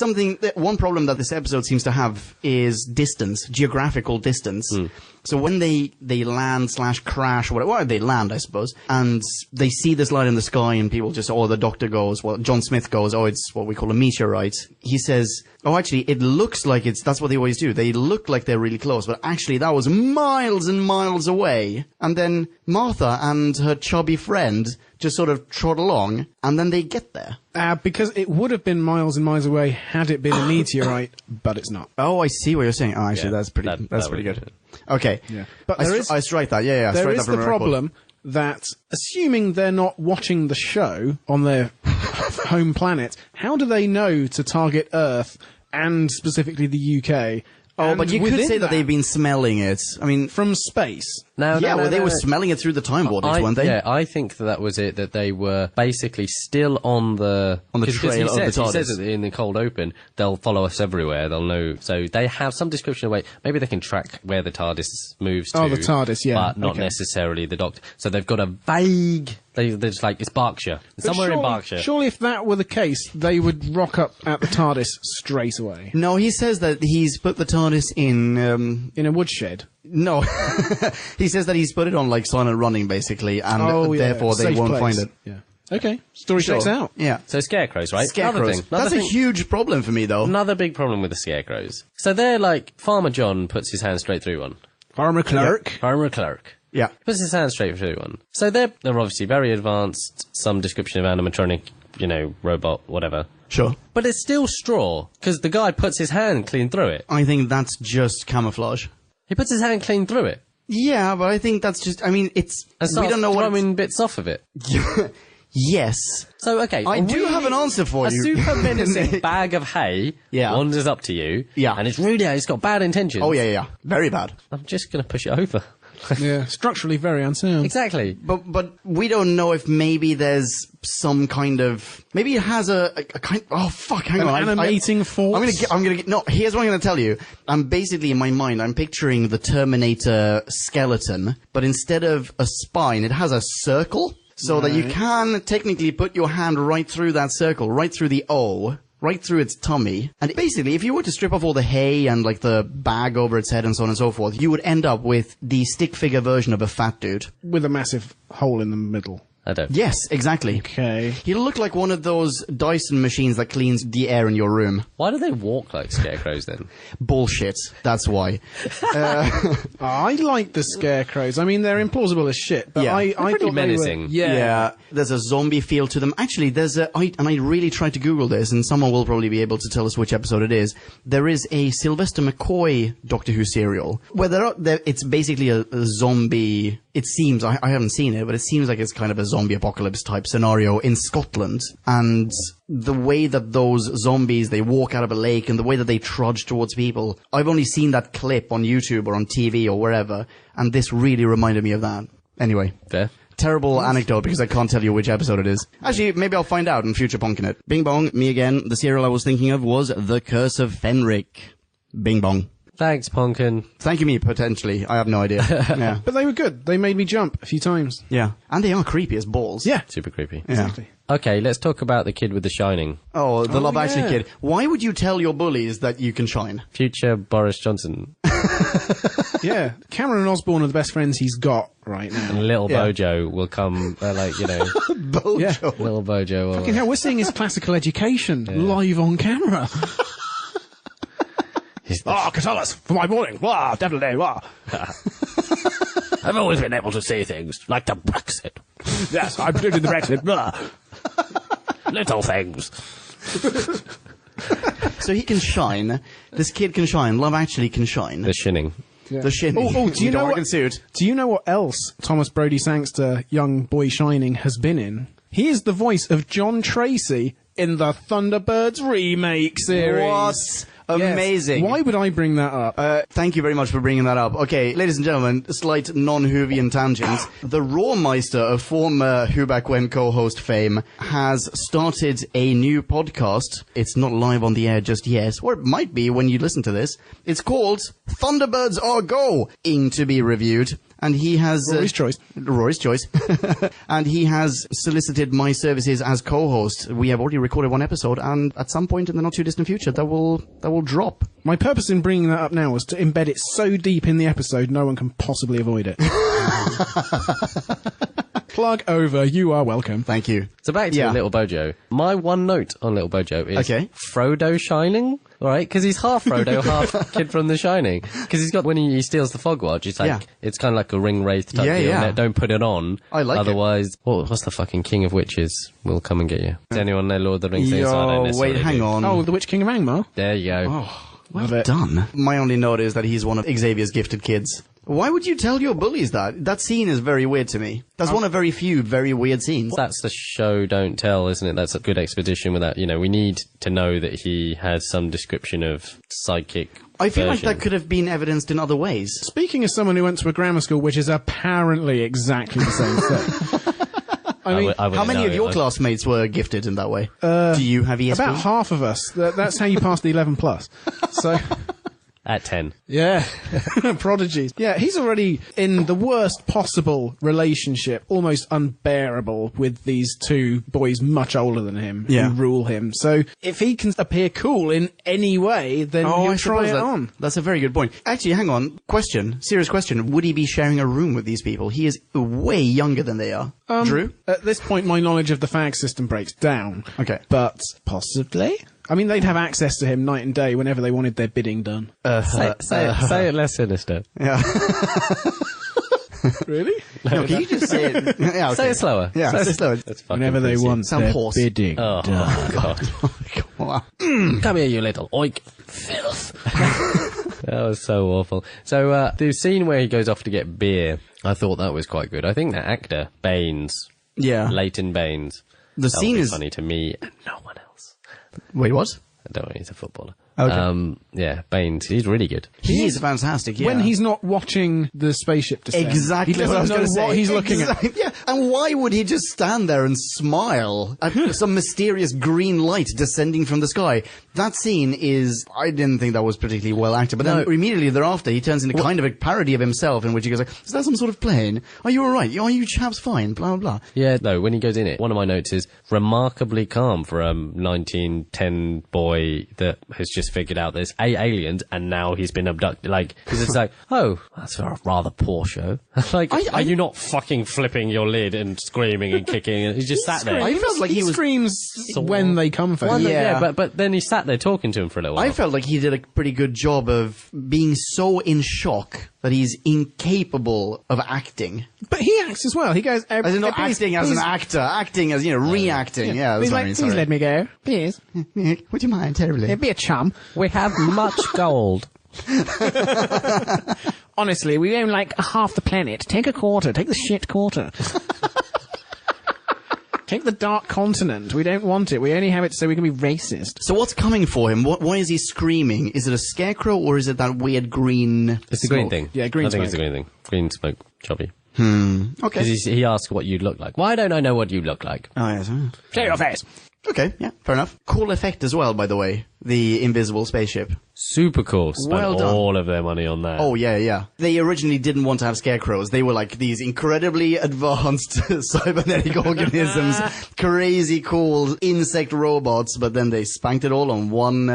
Speaker 3: one problem that this episode seems to have is distance, geographical distance. So when they land / crash or whatever, well, they land, I suppose, and they see this light in the sky and people just, the Doctor goes, John Smith goes, it's what we call a meteorite. He says, actually, it looks like that's what they always do. They look like they're really close, but actually that was miles and miles away. And then Martha and her chubby friend just sort of trot along, and then they get there.
Speaker 2: Because it would have been miles and miles away had it been a meteorite, but it's not.
Speaker 3: Oh, I see what you're saying. Oh, actually, that's pretty good. Okay.
Speaker 2: Yeah. But
Speaker 3: I strike that. Yeah.
Speaker 2: There
Speaker 3: strike
Speaker 2: is
Speaker 3: that from
Speaker 2: the problem that, assuming they're not watching the show on their home planet, how do they know to target Earth and specifically the UK?
Speaker 3: Oh, but you could say that they've been smelling it. I mean,
Speaker 2: from space.
Speaker 3: They were smelling it through the Time Vortex, weren't they?
Speaker 1: Yeah, I think that was it, that they were basically still on the
Speaker 3: trail of the TARDIS.
Speaker 1: He says it in the cold open, they'll follow us everywhere, they'll know. So they have some description of, maybe they can track where the TARDIS moves to.
Speaker 2: Oh, the TARDIS, yeah.
Speaker 1: But not necessarily the Doctor. So they've got a vague... They're just like, it's Berkshire. It's somewhere in Berkshire.
Speaker 2: Surely if that were the case, they would rock up at the TARDIS straight away.
Speaker 3: No, he says that he's put the TARDIS in
Speaker 2: a woodshed.
Speaker 3: No. He says that he's put it on, silent running, basically, and therefore they won't find it.
Speaker 2: Yeah. Okay. Story checks out.
Speaker 3: Yeah.
Speaker 1: So scarecrows, right?
Speaker 3: Scarecrows. That's a huge problem for me, though.
Speaker 1: Another big problem with the scarecrows. So they're like, Farmer John puts his hand straight through one.
Speaker 2: Farmer Clerk.
Speaker 3: Yeah.
Speaker 1: Puts his hand straight through one. So they're obviously very advanced, some description of animatronic, robot, whatever.
Speaker 3: Sure.
Speaker 1: But it's still straw, because the guy puts his hand clean through it.
Speaker 3: I think that's just camouflage.
Speaker 1: He puts his hand clean through it.
Speaker 3: Yeah, but I think that's just,
Speaker 1: we don't know what... throwing bits off of it.
Speaker 3: Yes.
Speaker 1: So, okay.
Speaker 3: I do have an answer for you.
Speaker 1: A super menacing bag of hay wanders up to you.
Speaker 3: Yeah.
Speaker 1: And it's got bad intentions.
Speaker 3: Oh, yeah. Very bad.
Speaker 1: I'm just going to push it over.
Speaker 2: Yeah, structurally very unsound.
Speaker 1: Exactly.
Speaker 3: But we don't know if maybe there's some kind of... Maybe it has a kind... Oh, fuck, hang on.
Speaker 2: Animating force?
Speaker 3: I'm gonna get... No, here's what I'm gonna tell you. I'm basically, in my mind, I'm picturing the Terminator skeleton, but instead of a spine, it has a circle, so that you can technically put your hand right through that circle, right through the O... right through its tummy. And basically, if you were to strip off all the hay and, the bag over its head and so on and so forth, you would end up with the stick figure version of a fat dude.
Speaker 2: With a massive hole in the middle.
Speaker 1: I don't.
Speaker 3: Yes, exactly.
Speaker 2: Okay.
Speaker 3: He'll look like one of those Dyson machines that cleans the air in your room.
Speaker 1: Why do they walk like scarecrows then?
Speaker 3: Bullshit. That's why.
Speaker 2: I like the scarecrows. I mean, they're implausible as shit, but I
Speaker 1: pretty
Speaker 2: thought
Speaker 1: menacing.
Speaker 2: They were,
Speaker 3: Yeah. There's a zombie feel to them. Actually, and I really tried to Google this, and someone will probably be able to tell us which episode it is. There is a Sylvester McCoy Doctor Who serial where it's basically a zombie. It seems, I haven't seen it, but it seems like it's kind of a zombie apocalypse type scenario in Scotland. And the way that those zombies, they walk out of a lake and the way that they trudge towards people, I've only seen that clip on YouTube or on TV or wherever, and this really reminded me of that. Anyway.
Speaker 1: Fair.
Speaker 3: terrible anecdote because I can't tell you which episode it is. Actually, maybe I'll find out in future Ponkin' It. Bing bong, me again. The serial I was thinking of was The Curse of Fenric. Bing bong.
Speaker 1: Thanks, Ponkin.
Speaker 3: Thank you, me, potentially. I have no idea. Yeah.
Speaker 2: But they were good. They made me jump a few times.
Speaker 3: Yeah. And they are creepy as balls.
Speaker 2: Yeah.
Speaker 1: Super creepy.
Speaker 2: Exactly.
Speaker 1: Okay, let's talk about the kid with the shining.
Speaker 3: Oh, the Love Actually
Speaker 2: yeah.
Speaker 3: kid. Why would you tell your bullies that you can shine?
Speaker 1: Future Boris Johnson.
Speaker 2: Yeah. Cameron and Osborne are the best friends he's got right now.
Speaker 1: And little
Speaker 3: Yeah.
Speaker 1: Bojo will come,
Speaker 3: Bojo.
Speaker 2: Yeah.
Speaker 1: little Bojo will...
Speaker 2: Fucking hell, we're seeing his classical education live on camera.
Speaker 6: Catullus, for my morning. Wow, definitely. Wow.
Speaker 1: I've always been able to see things, like the Brexit.
Speaker 6: Yes, I predicted the Brexit. Blah.
Speaker 1: Little things.
Speaker 3: So he can shine. This kid can shine. Love Actually can shine.
Speaker 1: The shinning.
Speaker 3: The shin.
Speaker 2: Oh, do you know what?
Speaker 3: Suit.
Speaker 2: Do you know what else Thomas Brodie Sangster, young boy shining, has been in? He is the voice of John Tracy in the Thunderbirds remake series.
Speaker 3: What?
Speaker 2: Yes.
Speaker 3: Amazing.
Speaker 2: Why would I bring that up?
Speaker 3: Thank you very much for bringing that up. Okay, ladies and gentlemen, slight non-Whovian tangent. The Rawmeister of former Who Back When co-host fame has started a new podcast. It's not live on the air just yet, or it might be when you listen to this. It's called Thunderbirds Are Go-ing to be reviewed. And he has...
Speaker 2: Rory's choice.
Speaker 3: Rory's choice. And he has solicited my services as co-host. We have already recorded one episode, and at some point in the not-too-distant future, that will drop.
Speaker 2: My purpose in bringing that up now was to embed it so deep in the episode no one can possibly avoid it. Plug over. You are welcome.
Speaker 3: Thank you.
Speaker 1: So back to Little Bojo. My one note on Little Bojo is Frodo shining, right? Because he's half Frodo, half kid from The Shining. Because he's got, when he steals the fog watch, it's like, it's kind of like a ring wraith type deal.
Speaker 3: Yeah.
Speaker 1: Don't put it on.
Speaker 3: I like
Speaker 1: Otherwise, what's the fucking King of Witches will come and get you. Does anyone know Lord of the Rings?
Speaker 3: Wait, hang on.
Speaker 2: Oh, the Witch King of Angmar?
Speaker 1: There you go.
Speaker 3: Oh, well done. My only note is that he's one of Xavier's gifted kids. Why would you tell your bullies that? That scene is very weird to me. That's one of very few very weird scenes.
Speaker 1: That's the show don't tell, isn't it? That's a good expedition with that. You know, we need to know that he has some description of psychic
Speaker 3: I feel like
Speaker 1: version.
Speaker 3: that could have been evidenced in other ways.
Speaker 2: Speaking as someone who went to a grammar school which is apparently exactly the same thing. I mean,
Speaker 3: How many of your classmates were gifted in that way? Do you have ESP?
Speaker 2: about half of us. That's how you pass the 11 plus. So...
Speaker 1: At 10.
Speaker 2: Yeah. Prodigies. Yeah, he's already in the worst possible relationship, almost unbearable, with these two boys much older than him who rule him. So if he can appear cool in any way, then he'll try it on.
Speaker 3: That's a very good point. Actually, hang on. Serious question. Would he be sharing a room with these people? He is way younger than they are. Drew?
Speaker 2: At this point, my knowledge of the fag system breaks down.
Speaker 3: Okay.
Speaker 2: But possibly? I mean, they'd have access to him night and day whenever they wanted their bidding done.
Speaker 1: Say it less sinister.
Speaker 3: Yeah.
Speaker 2: Really?
Speaker 3: No, can you just say it? Yeah, okay.
Speaker 1: Say it slower.
Speaker 3: Yeah, say it slower.
Speaker 1: That's fucking
Speaker 2: Whenever they
Speaker 1: crazy.
Speaker 2: want
Speaker 3: Sound
Speaker 2: their
Speaker 3: hoarse.
Speaker 2: bidding done.
Speaker 1: God.
Speaker 3: Wow.
Speaker 1: Come here, you little oink. Filth. That was so awful. So, the scene where he goes off to get beer, I thought that was quite good. I think that actor, Baines,
Speaker 3: Yeah.
Speaker 1: Leighton Baines,
Speaker 3: The
Speaker 1: that
Speaker 3: scene
Speaker 1: was
Speaker 3: is...
Speaker 1: funny to me and no one else.
Speaker 3: Wait, what?
Speaker 1: I don't know, he's a footballer.
Speaker 3: Okay.
Speaker 1: Yeah, Baines, he's really good.
Speaker 3: He is fantastic, yeah.
Speaker 2: When he's not watching the spaceship descend.
Speaker 3: Exactly
Speaker 2: He doesn't
Speaker 3: what I was
Speaker 2: know
Speaker 3: going to say.
Speaker 2: what he's looking at.
Speaker 3: Yeah, and why would he just stand there and smile at some mysterious green light descending from the sky? That scene is... I didn't think that was particularly well acted, but then immediately thereafter he turns into kind of a parody of himself in which he goes like, is that some sort of plane? Are you alright? Are you chaps fine? Blah, blah, blah.
Speaker 1: Yeah, no, when he goes in it, one of my notes is remarkably calm for a 1910 boy that has just figured out there's aliens and now he's been abducted. Like, because it's like, oh, that's a rather poor show. Like, are you not fucking flipping your lid and screaming and kicking? And he's just sat there.
Speaker 3: I felt like he was...
Speaker 2: screams when they come for him.
Speaker 3: Yeah.
Speaker 1: but then he sat there talking to him for a little while.
Speaker 3: I felt like he did a pretty good job of being so in shock that he's incapable of acting.
Speaker 2: But he acts as well. He goes...
Speaker 3: As in not acting as an actor, acting as, reacting. Yeah, that's
Speaker 2: He's
Speaker 3: what
Speaker 2: like,
Speaker 3: I mean,
Speaker 2: please
Speaker 3: sorry.
Speaker 2: let me go. Please.
Speaker 3: Would you mind terribly?
Speaker 2: It'd be a chum.
Speaker 1: We have much gold.
Speaker 2: Honestly, we own like half the planet. Take a quarter. Take the shit quarter. Take the dark continent. We don't want it. We only have it so we can be racist.
Speaker 3: So what's coming for him? Why is he screaming? Is it a scarecrow or is it that weird green
Speaker 1: It's the green
Speaker 3: smoke?
Speaker 1: thing.
Speaker 2: Yeah, green
Speaker 1: I think
Speaker 2: smoke.
Speaker 1: it's the green thing. Green smoke, chubby.
Speaker 3: Okay.
Speaker 1: Because he asks what you look like. Why don't I know what you look like?
Speaker 3: Oh, yes.
Speaker 6: Show your face.
Speaker 3: Okay, yeah, fair enough. Cool effect as well, by the way. The invisible spaceship.
Speaker 1: Super cool. Spent
Speaker 3: Well done.
Speaker 1: all of their money on that.
Speaker 3: Oh, yeah. They originally didn't want to have scarecrows. They were like these incredibly advanced cybernetic organisms, crazy cool insect robots, but then they spanked it all on one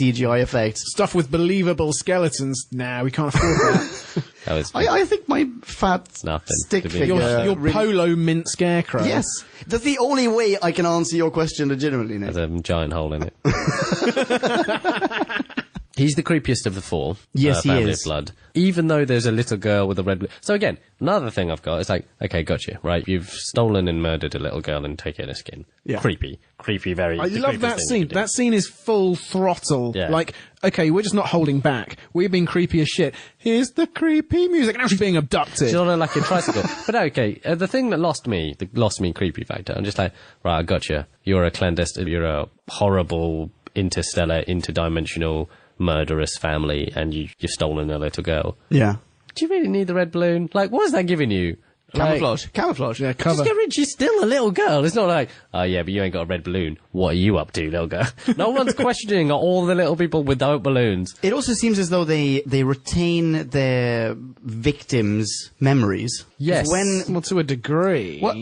Speaker 3: CGI effect.
Speaker 2: Stuff with believable skeletons. Nah, we can't afford that.
Speaker 1: That was
Speaker 3: I think my fat
Speaker 1: nothing
Speaker 3: stick
Speaker 1: to me.
Speaker 3: figure...
Speaker 2: Your
Speaker 3: really-
Speaker 2: polo mint scarecrow.
Speaker 3: Yes. That's the only way I can answer your question legitimately, Nick.
Speaker 1: There's a giant hole in it. He's the creepiest of the four.
Speaker 3: Yes, he
Speaker 1: Family
Speaker 3: is.
Speaker 1: of Blood. Even though there's a little girl with a red... So again, another thing I've got is like, okay, gotcha, right? You've stolen and murdered a little girl and taken her skin.
Speaker 3: Yeah.
Speaker 1: Creepy. Creepy, very...
Speaker 2: I
Speaker 1: the
Speaker 2: love
Speaker 1: creepiest
Speaker 2: that
Speaker 1: thing
Speaker 2: scene.
Speaker 1: you can do.
Speaker 2: That scene is full throttle.
Speaker 1: Yeah.
Speaker 2: Like, okay, we're just not holding back. We're being creepy as shit. Here's the creepy music. Now she's being abducted.
Speaker 1: She's on a like a tricycle. But okay, the thing that lost me creepy factor, I'm just like, right, I gotcha. You're a clandestine, you're a horrible, interstellar, interdimensional, murderous family, and you've stolen a little girl.
Speaker 3: Yeah.
Speaker 1: Do you really need the red balloon? Like, what is that giving you?
Speaker 3: Camouflage. Camouflage.
Speaker 2: Yeah, cover.
Speaker 1: Just get rid. She's still a little girl. It's not like, oh yeah, but you ain't got a red balloon. What are you up to, little girl? No one's questioning all the little people without balloons.
Speaker 3: It also seems as though they retain their victims' memories.
Speaker 1: Yes.
Speaker 3: When...
Speaker 2: Well, to a degree.
Speaker 3: Well,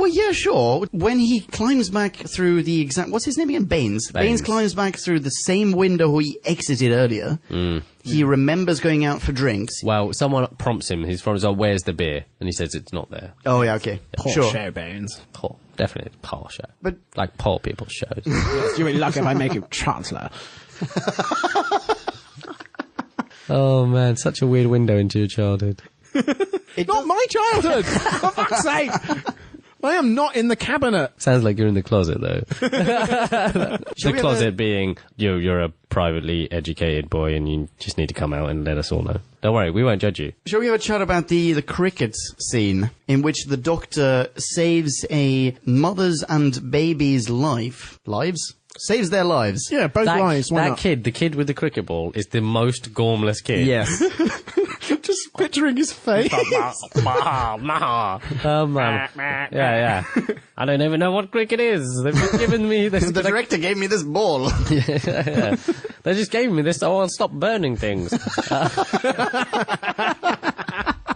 Speaker 3: yeah, sure. When he climbs back through the exact... What's his name again? Baines. Baines climbs back through the same window he exited earlier. He remembers going out for drinks.
Speaker 1: Well, someone prompts him. He's from, oh, where's the beer? And he says it's not there.
Speaker 3: Oh, yeah, okay.
Speaker 2: Poor
Speaker 3: Sure.
Speaker 2: show, Baines.
Speaker 1: Poor, definitely a poor show.
Speaker 3: But-
Speaker 1: like poor people's shows.
Speaker 2: Yes, you're really lucky if I make you chancellor.
Speaker 1: Oh man, such a weird window into your childhood.
Speaker 2: Not my childhood! For fuck's sake! I am not in the cabinet.
Speaker 1: Sounds like you're in the closet though. The closet being you're a privately educated boy and you just need to come out and let us all know. Don't worry, we won't judge you.
Speaker 3: Shall we have a chat about the cricket scene in which the Doctor saves a mother's and baby's lives? Saves their lives.
Speaker 2: Yeah, both lives. Why
Speaker 1: That
Speaker 2: not?
Speaker 1: kid, the kid with the cricket ball, is the most gormless kid.
Speaker 3: Yes.
Speaker 2: Just picturing his face.
Speaker 1: Oh man. Yeah. I don't even know what cricket is. They've just given me this.
Speaker 3: The director gave me this ball.
Speaker 1: Yeah. They just gave me this so I'll stop burning things.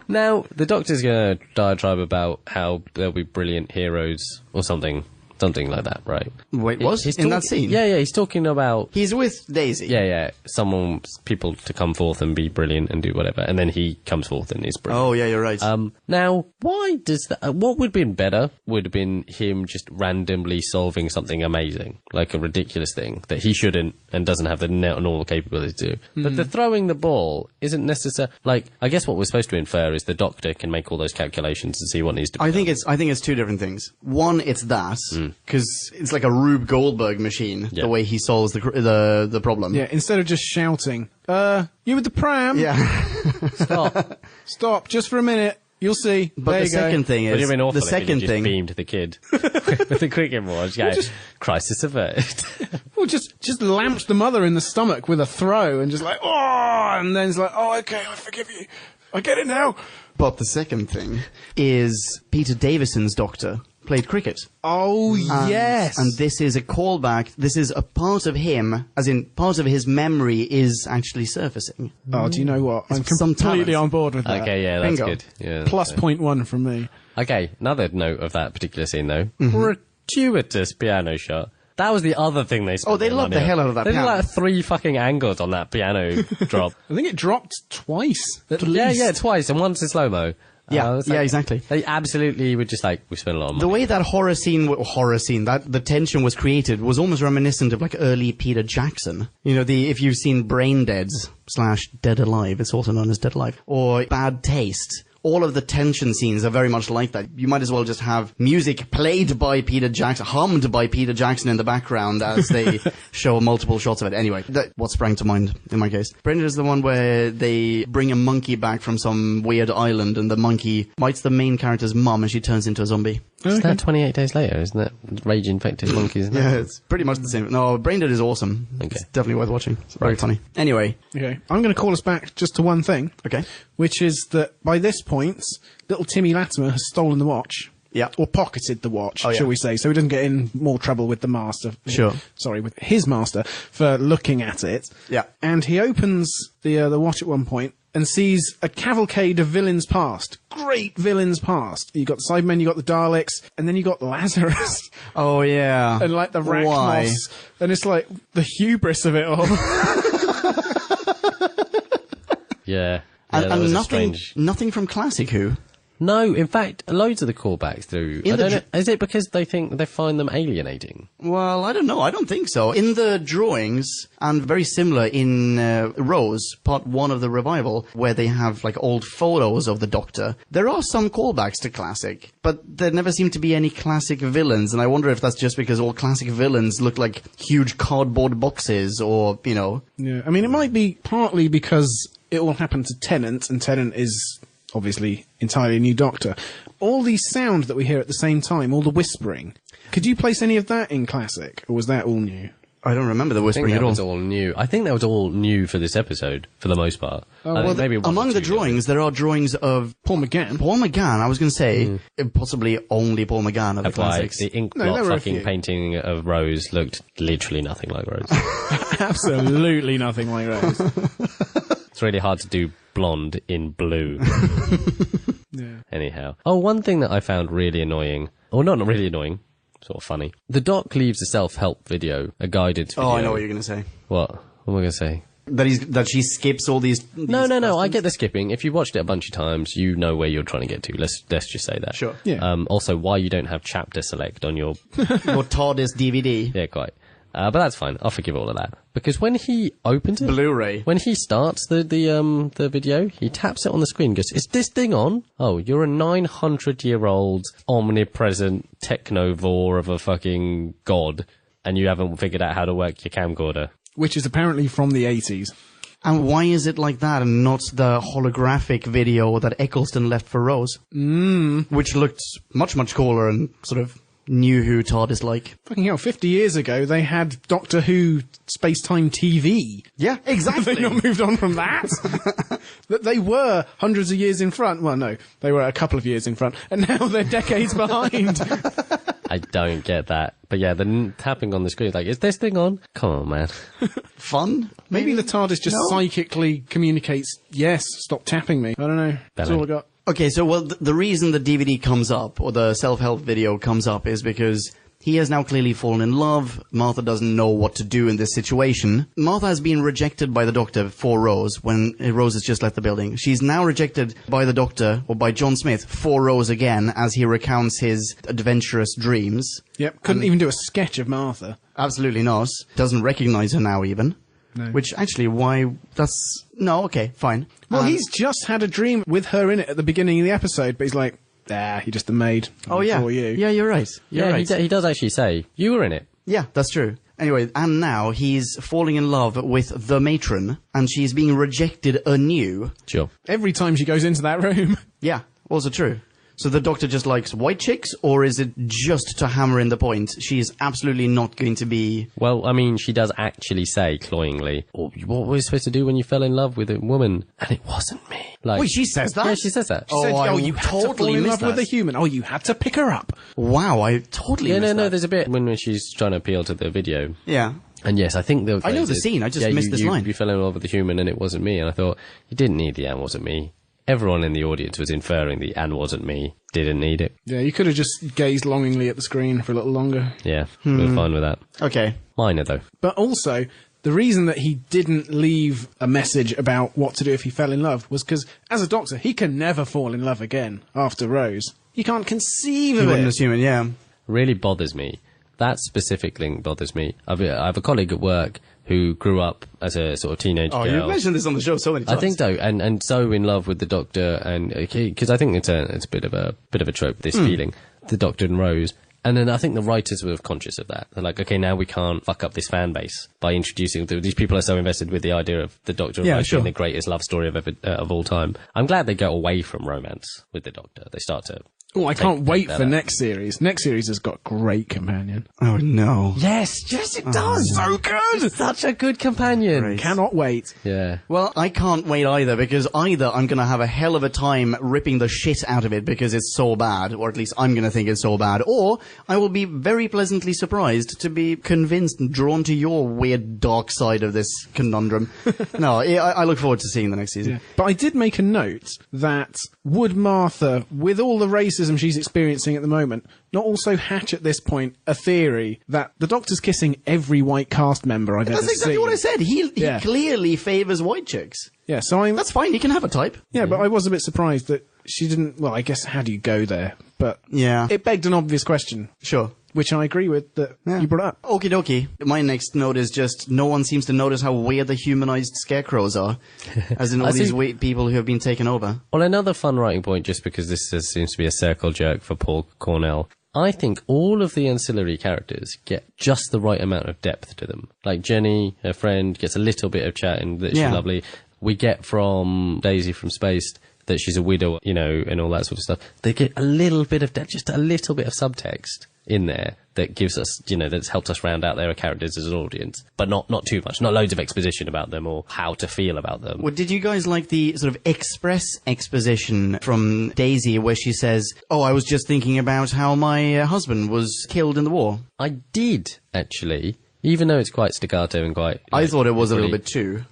Speaker 1: Now, the Doctor's going to diatribe about how there'll be brilliant heroes or something like that, right?
Speaker 3: Wait, what?
Speaker 1: He's
Speaker 3: In that scene?
Speaker 1: Yeah, he's talking about...
Speaker 3: He's with Daisy.
Speaker 1: Yeah, people to come forth and be brilliant and do whatever, and then he comes forth and is brilliant.
Speaker 3: Oh, yeah, you're right.
Speaker 1: Now, why does that... what would have been better would have been him just randomly solving something amazing, like a ridiculous thing that he shouldn't and doesn't have the normal capability to do. But the throwing the ball isn't necessary... Like, I guess what we're supposed to infer is the Doctor can make all those calculations and see what needs to be
Speaker 3: I
Speaker 1: done.
Speaker 3: think it's two different things. One, it's that because it's like a Rube Goldberg machine.
Speaker 1: Yeah.
Speaker 3: The way he solves the problem.
Speaker 2: Yeah, instead of just shouting, you with the pram?
Speaker 3: Yeah.
Speaker 2: Stop, just for a minute. You'll see.
Speaker 3: But
Speaker 2: there
Speaker 3: the
Speaker 2: you go.
Speaker 3: second thing
Speaker 1: Would it
Speaker 3: is
Speaker 1: have been awful
Speaker 3: the
Speaker 1: if he
Speaker 3: second
Speaker 1: just
Speaker 3: thing.
Speaker 1: beamed the kid with the cricket ball? Just, crisis averted.
Speaker 2: Well, just lamps the mother in the stomach with a throw and just like, oh, and then it's like, oh, okay, I forgive you. I get it now.
Speaker 3: But the second thing is Peter Davison's Doctor played cricket.
Speaker 2: Oh, yes.
Speaker 3: And this is a callback. This is a part of him, as in part of his memory is actually surfacing.
Speaker 2: Oh, do you know what? I'm
Speaker 3: some
Speaker 2: completely
Speaker 3: talent.
Speaker 2: on board with that.
Speaker 1: Okay, yeah, that's
Speaker 3: Bingo.
Speaker 1: good. Yeah,
Speaker 2: Plus 0.1 from me.
Speaker 1: Okay, another note of that particular scene, though. Gratuitous piano shot. That was the other thing they spent
Speaker 3: Oh, they
Speaker 1: their
Speaker 3: loved
Speaker 1: money
Speaker 3: the
Speaker 1: on.
Speaker 3: hell out of that
Speaker 1: They did
Speaker 3: piano.
Speaker 1: like 3 fucking angles on that piano drop.
Speaker 2: I think it dropped twice, at
Speaker 1: Yeah,
Speaker 2: least.
Speaker 1: yeah, twice, and once in slow-mo.
Speaker 3: Yeah,
Speaker 1: it's
Speaker 3: yeah,
Speaker 1: like-
Speaker 3: exactly.
Speaker 1: They absolutely were just like, we spent a lot of money.
Speaker 3: The way that horror scene, that the tension was created was almost reminiscent of like early Peter Jackson. You know, if you've seen Brain Deads / Dead Alive, it's also known as Dead Alive, or Bad Taste. All of the tension scenes are very much like that. You might as well just have music played by Peter Jackson, hummed by Peter Jackson in the background as they show multiple shots of it. Anyway, what sprang to mind in my case. Brenda is the one where they bring a monkey back from some weird island and the monkey bites the main character's mum and she turns into a zombie.
Speaker 1: Isn't that 28 days later? Isn't that rage-infected monkeys? Isn't
Speaker 3: Yeah,
Speaker 1: it?
Speaker 3: it's pretty much the same. No, Brain Dead is awesome.
Speaker 1: Okay.
Speaker 3: It's definitely worth watching. It's very funny. Anyway.
Speaker 2: Okay, I'm going to call us back just to one thing.
Speaker 3: Okay.
Speaker 2: Which is that by this point, little Timmy Latimer has stolen the watch.
Speaker 3: Yeah.
Speaker 2: Or pocketed the watch,
Speaker 3: Oh, yeah.
Speaker 2: shall we say, so he doesn't get in more trouble with the master.
Speaker 3: Sure.
Speaker 2: Sorry, with his master for looking at it.
Speaker 3: Yeah.
Speaker 2: And he opens the watch at one point and sees a cavalcade of villains past. Great villains past. You got the Cybermen, you got the Daleks, and then you got Lazarus.
Speaker 3: Oh, yeah.
Speaker 2: And like the
Speaker 3: Why?
Speaker 2: Rachnos. And it's like the hubris of it all.
Speaker 1: Yeah.
Speaker 3: And,
Speaker 1: that was a
Speaker 3: nothing,
Speaker 1: strange...
Speaker 3: nothing from Classic Who.
Speaker 1: No, in fact, loads of the callbacks through...
Speaker 3: In
Speaker 1: I
Speaker 3: the
Speaker 1: don't know, is it because they find them alienating?
Speaker 3: Well, I don't know. I don't think so. In the drawings, and very similar in Rose, part 1 of the revival, where they have like old photos of the Doctor, there are some callbacks to Classic, but there never seem to be any Classic villains, and I wonder if that's just because all Classic villains look like huge cardboard boxes, or, you know...
Speaker 2: Yeah, I mean, it might be partly because it all happened to Tennant, and Tennant is obviously entirely a new Doctor. All these sound that we hear at the same time, all the whispering, could you place any of that in Classic, or was that all new?
Speaker 3: I don't remember the
Speaker 1: I think
Speaker 3: whispering
Speaker 1: that
Speaker 3: at all.
Speaker 1: was all new. I think that was all new for this episode, for the most part. I think
Speaker 3: Well,
Speaker 1: maybe one or
Speaker 3: among the
Speaker 1: two
Speaker 3: drawings, there are drawings of
Speaker 2: Paul McGann.
Speaker 3: Paul McGann. I was going to say, possibly only Paul McGann of the
Speaker 1: That's why
Speaker 3: classics.
Speaker 1: the ink
Speaker 2: No,
Speaker 1: blot
Speaker 2: there were a
Speaker 1: fucking
Speaker 2: few.
Speaker 1: painting of Rose looked literally nothing like Rose.
Speaker 2: Absolutely nothing like Rose.
Speaker 1: It's really hard to do blonde in blue.
Speaker 2: Yeah.
Speaker 1: Anyhow. Oh, one thing that I found really annoying, or not really annoying, sort of funny. The doc leaves a self-help video, a guided video.
Speaker 3: Oh, I know what you're going to say.
Speaker 1: What? What am I going to say?
Speaker 3: That she skips all these...
Speaker 1: No, I get the skipping. If you watched it a bunch of times, you know where you're trying to get to. Let's just say that.
Speaker 3: Sure.
Speaker 2: Yeah.
Speaker 1: Also, why you don't have chapter select on your...
Speaker 3: Your TARDIS DVD.
Speaker 1: Yeah, quite. But that's fine. I'll forgive all of that. Because when he opens it...
Speaker 3: Blu-ray.
Speaker 1: When he starts the video, he taps it on the screen and goes, "Is this thing on? Oh, you're a 900-year-old omnipresent technovore of a fucking god, and you haven't figured out how to work your camcorder."
Speaker 2: Which is apparently from the 80s.
Speaker 3: And why is it like that and not the holographic video that Eccleston left for Rose? Which looked much, much cooler and sort of New Who TARDIS-like.
Speaker 2: Fucking hell, 50 years ago, they had Doctor Who Space-Time TV.
Speaker 3: Yeah, exactly.
Speaker 2: Have they not moved on from that? That they were hundreds of years in front. Well, no, they were a couple of years in front, and now they're decades behind.
Speaker 1: I don't get that. But yeah, the tapping on the screen is like, "Is this thing on? Come on, man."
Speaker 3: Fun?
Speaker 2: Maybe the TARDIS just psychically communicates, "Yes, stop tapping me." I don't know. That's all I got.
Speaker 3: Okay, so, well, the reason the DVD comes up, or the self-help video comes up, is because he has now clearly fallen in love. Martha doesn't know what to do in this situation. Martha has been rejected by the Doctor for Rose when Rose has just left the building. She's now rejected by the Doctor, or by John Smith, for Rose again, as he recounts his adventurous dreams.
Speaker 2: Yep, couldn't even do a sketch of Martha.
Speaker 3: Absolutely not. Doesn't recognize her now, even.
Speaker 2: No.
Speaker 3: Which, actually, why... That's... No, okay, fine.
Speaker 2: Well, he's just had a dream with her in it at the beginning of the episode, but he's like, "Ah, you're just a maid.
Speaker 3: Oh, yeah.
Speaker 2: For you."
Speaker 3: Yeah, you're right. You're
Speaker 1: Yeah,
Speaker 3: right.
Speaker 1: he does actually say, "You were in it."
Speaker 3: Yeah, that's true. Anyway, and now he's falling in love with the matron, and she's being rejected anew.
Speaker 1: Sure.
Speaker 2: Every time she goes into that room.
Speaker 3: Yeah, also true. So the Doctor just likes white chicks, or is it just to hammer in the point? She is absolutely not going to be...
Speaker 1: Well, I mean, she does actually say cloyingly, "Oh, what were you supposed to do when you fell in love with a woman?" And it wasn't me. Like,
Speaker 3: Wait, she says that?
Speaker 1: Yeah, she says that.
Speaker 3: Oh,
Speaker 2: Said,
Speaker 3: I
Speaker 2: you had to fall
Speaker 3: totally
Speaker 2: in
Speaker 3: missed
Speaker 2: love with
Speaker 3: that.
Speaker 2: a human. Oh, you had to pick her up.
Speaker 3: Wow, I totally
Speaker 1: Yeah,
Speaker 3: missed
Speaker 1: no,
Speaker 3: that.
Speaker 1: there's a bit when she's trying to appeal to the video.
Speaker 3: Yeah.
Speaker 1: And yes, I think the
Speaker 3: I know
Speaker 1: phrase
Speaker 3: the
Speaker 1: is,
Speaker 3: scene, I just missed this line.
Speaker 1: You fell in love with a human and it wasn't me. And I thought, you didn't need the "and wasn't me." Everyone in the audience was inferring the "and wasn't me." Didn't need it.
Speaker 2: Yeah, you could have just gazed longingly at the screen for a little longer.
Speaker 1: Yeah, we were fine with that.
Speaker 3: Okay.
Speaker 1: Minor, though.
Speaker 2: But also, the reason that he didn't leave a message about what to do if he fell in love was because, as a Doctor, he can never fall in love again after Rose. He can't conceive
Speaker 3: You
Speaker 2: of
Speaker 3: wouldn't
Speaker 2: it.
Speaker 3: assume it, yeah.
Speaker 1: Really bothers me. That specific thing bothers me. I have a colleague at work who grew up as a sort of teenage
Speaker 3: Oh,
Speaker 1: girl.
Speaker 3: you've mentioned this on the show so many times.
Speaker 1: I think so, and so in love with the Doctor, and because I think it's a bit of a trope, this feeling, the Doctor and Rose, and then I think the writers were conscious of that. They're like, okay, now we can't fuck up this fan base by introducing these people are so invested with the idea of the Doctor and Rose being the greatest love story of all time. I'm glad they go away from romance with the Doctor. They start to
Speaker 2: Oh, I can't wait
Speaker 1: that
Speaker 2: for
Speaker 1: out.
Speaker 2: next series. Next series has got great companion.
Speaker 3: Oh, no.
Speaker 1: Yes, it does.
Speaker 2: So good!
Speaker 1: Such a good companion.
Speaker 3: Great.
Speaker 2: Cannot wait.
Speaker 1: Yeah.
Speaker 3: Well, I can't wait either, because either I'm going to have a hell of a time ripping the shit out of it because it's so bad, or at least I'm going to think it's so bad, or I will be very pleasantly surprised to be convinced and drawn to your weird dark side of this conundrum. No, I look forward to seeing the next season.
Speaker 2: Yeah. But I did make a note that would Martha, with all the racism she's experiencing at the moment, not also hatch at this point a theory that the Doctor's kissing every white cast member I've ever
Speaker 3: That's exactly
Speaker 2: seen?
Speaker 3: what I said. He
Speaker 2: Yeah.
Speaker 3: clearly favours white chicks.
Speaker 2: Yeah, so I'm...
Speaker 3: That's fine, he can have a type.
Speaker 2: Yeah, but I was a bit surprised that she didn't... Well, I guess, how do you go there? But
Speaker 3: Yeah.
Speaker 2: it begged an obvious question,
Speaker 3: Sure.
Speaker 2: which I agree with, that you brought up.
Speaker 3: Okie dokie. My next note is just no one seems to notice how weird the humanized scarecrows are. As in all
Speaker 1: I
Speaker 3: these
Speaker 1: think-
Speaker 3: weird people who have been taken over.
Speaker 1: Well, another fun writing point, just because this seems to be a circle jerk for Paul Cornell. I think all of the ancillary characters get just the right amount of depth to them. Like Jenny, her friend, gets a little bit of chatting that she's
Speaker 3: Yeah.
Speaker 1: lovely. We get from Daisy from Spaced that she's a widow, you know, and all that sort of stuff. They get a little bit of depth, just a little bit of subtext in there that gives us, you know, that's helped us round out their characters as an audience. But not too much, not loads of exposition about them or how to feel about them.
Speaker 3: Well, did you guys like the sort of express exposition from Daisy where she says, "Oh, I was just thinking about how my husband was killed in the war"?
Speaker 1: I did, actually, even though it's quite staccato and quite...
Speaker 3: I thought it was a little
Speaker 1: really-
Speaker 3: bit too,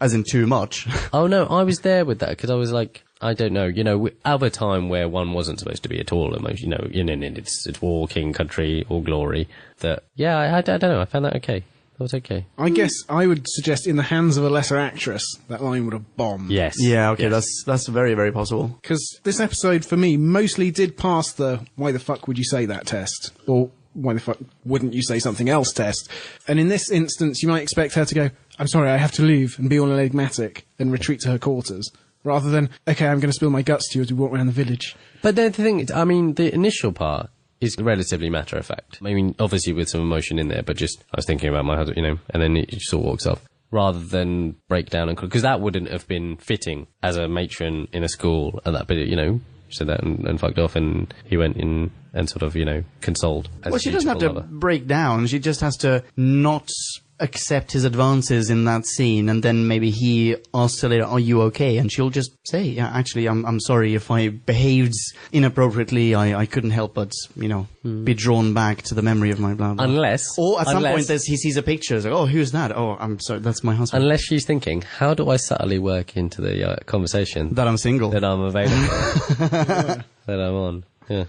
Speaker 3: as in too much.
Speaker 1: Oh, no, I was there with that, because I was like, I don't know, you know, other time where one wasn't supposed to be at all, you know, it's war, king, country, all glory, that, yeah, I don't know, I found that okay. That was okay.
Speaker 2: I guess I would suggest in the hands of a lesser actress, that line would have bombed.
Speaker 1: Yes.
Speaker 3: Yeah, okay,
Speaker 1: Yes.
Speaker 3: that's very, very possible.
Speaker 2: Because this episode, for me, mostly did pass the why the fuck would you say that test? Or why the fuck wouldn't you say something else test? And in this instance, you might expect her to go, I'm sorry, I have to leave, and be all enigmatic, and retreat to her quarters. Rather than, okay, I'm going to spill my guts to you as we walk around the village.
Speaker 1: But then the thing is, I mean, the initial part is relatively matter of fact. I mean, obviously with some emotion in there, but just, I was thinking about my husband, you know, and then he sort of walks off. Rather than break down and... Because that wouldn't have been fitting as a matron in a school at that bit, you know, said that and fucked off, and he went in and sort of, you know, consoled. As
Speaker 3: Well, she doesn't have to
Speaker 1: beautiful lover.
Speaker 3: break down. She just has to not accept his advances in that scene, and then maybe he asks her later, "Are you okay?" And she'll just say, "Yeah, actually, I'm sorry if I behaved inappropriately. I couldn't help but, you know, be drawn back to the memory of my blah blah."
Speaker 1: Unless...
Speaker 3: Or at some
Speaker 1: unless-
Speaker 3: point, he sees a picture. It's like, "Oh, who's that? Oh, I'm sorry, that's my husband."
Speaker 1: Unless she's thinking, how do I subtly work into the conversation
Speaker 3: That I'm single.
Speaker 1: that I'm available, that I'm on? Yeah.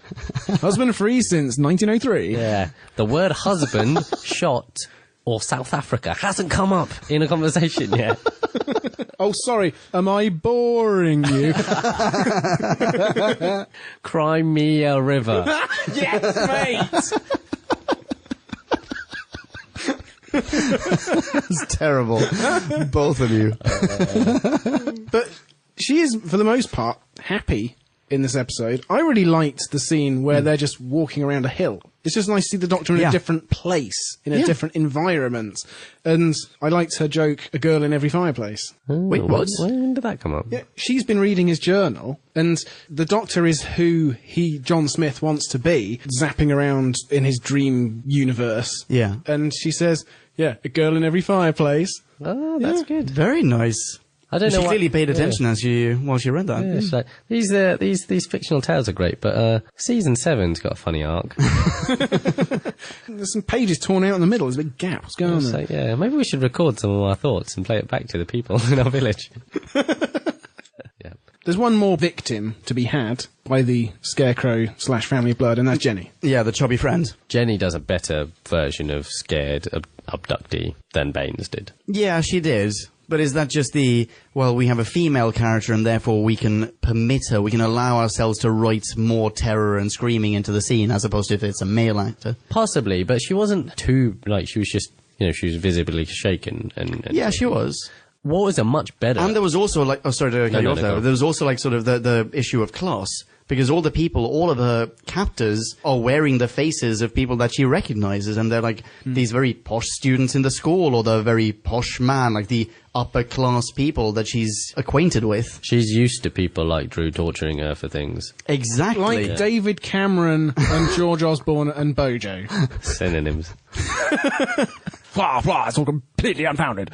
Speaker 2: Husband free since 1903.
Speaker 1: Yeah. The word husband, shot, or South Africa hasn't come up in a conversation yet.
Speaker 2: Oh, sorry, am I boring you?
Speaker 1: Crimea River.
Speaker 2: Yes, mate!
Speaker 3: It's terrible. Both of you.
Speaker 2: But she is, for the most part, happy in this episode. I really liked the scene where they're just walking around a hill. It's just nice to see the Doctor in
Speaker 3: Yeah.
Speaker 2: a different place, in a
Speaker 3: Yeah.
Speaker 2: different environment. And I liked her joke, a girl in every fireplace.
Speaker 3: Wait, what?
Speaker 1: When did that come up?
Speaker 2: Yeah, she's been reading his journal, and the Doctor is who John Smith, wants to be, zapping around in his dream universe.
Speaker 3: Yeah.
Speaker 2: And she says, yeah, a girl in every fireplace.
Speaker 1: Oh, that's good.
Speaker 3: Very nice.
Speaker 1: I don't know
Speaker 3: She
Speaker 1: why-
Speaker 3: clearly paid
Speaker 1: yeah.
Speaker 3: attention while she read that.
Speaker 1: Yeah, it's like, these fictional tales are great, but season 7's got a funny arc.
Speaker 2: There's some pages torn out in the middle. There's a big gap. What's going on
Speaker 1: It's
Speaker 2: there?
Speaker 1: like, yeah, maybe we should record some of our thoughts and play it back to the people in our village. Yeah.
Speaker 2: There's one more victim to be had by the Scarecrow / Family of Blood, and that's Jenny.
Speaker 3: Yeah, the chubby friend.
Speaker 1: Jenny does a better version of scared abductee than Baines did.
Speaker 3: Yeah, she did. But is that just we have a female character and therefore we can permit her, we can allow ourselves to write more terror and screaming into the scene as opposed to if it's a male actor?
Speaker 1: Possibly, but she wasn't too, like, she was just, you know, she was visibly shaken. And
Speaker 3: Yeah, she was.
Speaker 1: What was a much better...
Speaker 3: And there was also, like, oh, sorry to cut you
Speaker 1: no,
Speaker 3: off
Speaker 1: no,
Speaker 3: there.
Speaker 1: go on.
Speaker 3: There was also, like, sort of the issue of class. because all the people, all of her captors are wearing the faces of people that she recognizes, and they're like these very posh students in the school, or the very posh man, like the upper class people that she's acquainted with.
Speaker 1: She's used to people like Drew torturing her for things.
Speaker 3: Exactly.
Speaker 2: Like David Cameron and George Osborne and Bojo.
Speaker 1: Synonyms.
Speaker 6: Blah, blah, it's all completely unfounded.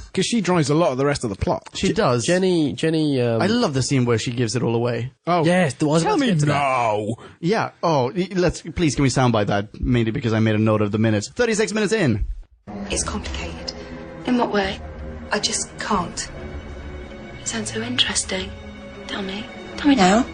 Speaker 2: Because she drives a lot of the rest of the plot.
Speaker 3: She does.
Speaker 1: Jenny.
Speaker 3: I love the scene where she gives it all away.
Speaker 2: Oh,
Speaker 1: Yes,
Speaker 6: Tell me no.
Speaker 3: Yeah. Oh, please, can we soundbite that? Mainly because I made a note of the minutes. 36 minutes in.
Speaker 5: It's complicated. In what way? I just can't. You sound so interesting. Tell me. Tell me now.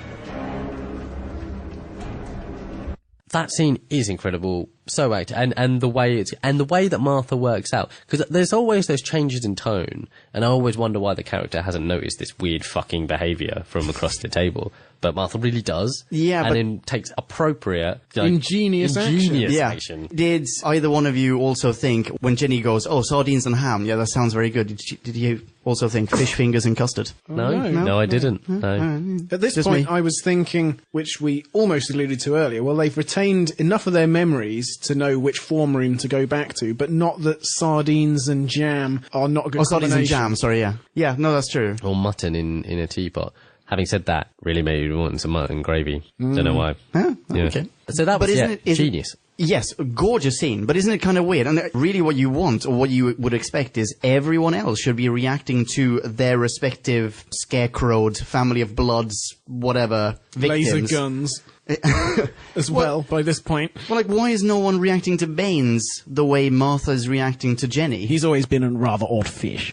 Speaker 1: That scene is incredible, so acted, and the way that Martha works out, because there's always those changes in tone, and I always wonder why the character hasn't noticed this weird fucking behaviour from across the table, but Martha really does,
Speaker 3: Yeah,
Speaker 1: and then takes appropriate, like,
Speaker 2: Ingenious
Speaker 1: action.
Speaker 3: Did either one of you also think when Jenny goes, "Oh, sardines and ham"? Yeah, that sounds very good. Did you also think fish fingers and custard?
Speaker 1: No, I didn't. No.
Speaker 2: At this
Speaker 3: Just
Speaker 2: point,
Speaker 3: me.
Speaker 2: I was thinking, which we almost alluded to earlier, well, they've retained enough of their memories to know which form room to go back to, but not that sardines and jam are not a good
Speaker 3: Sardines and
Speaker 2: combination.
Speaker 3: jam. Sorry, yeah. Yeah, no, that's true.
Speaker 1: Or mutton in a teapot. Having said that, really made me want some mutton gravy. Don't know why.
Speaker 3: Huh?
Speaker 1: Yeah.
Speaker 3: Okay.
Speaker 1: So that
Speaker 3: But
Speaker 1: was
Speaker 3: isn't it-
Speaker 1: genius.
Speaker 3: Yes, gorgeous scene, but isn't it kind of weird? And really what you want, or what you would expect, is everyone else should be reacting to their respective scarecrowed, family of bloods, whatever,
Speaker 2: Laser
Speaker 3: victims.
Speaker 2: guns as well, by this point.
Speaker 3: Well, like, why is no one reacting to Baines the way Martha's reacting to Jenny?
Speaker 6: He's always been a rather odd fish.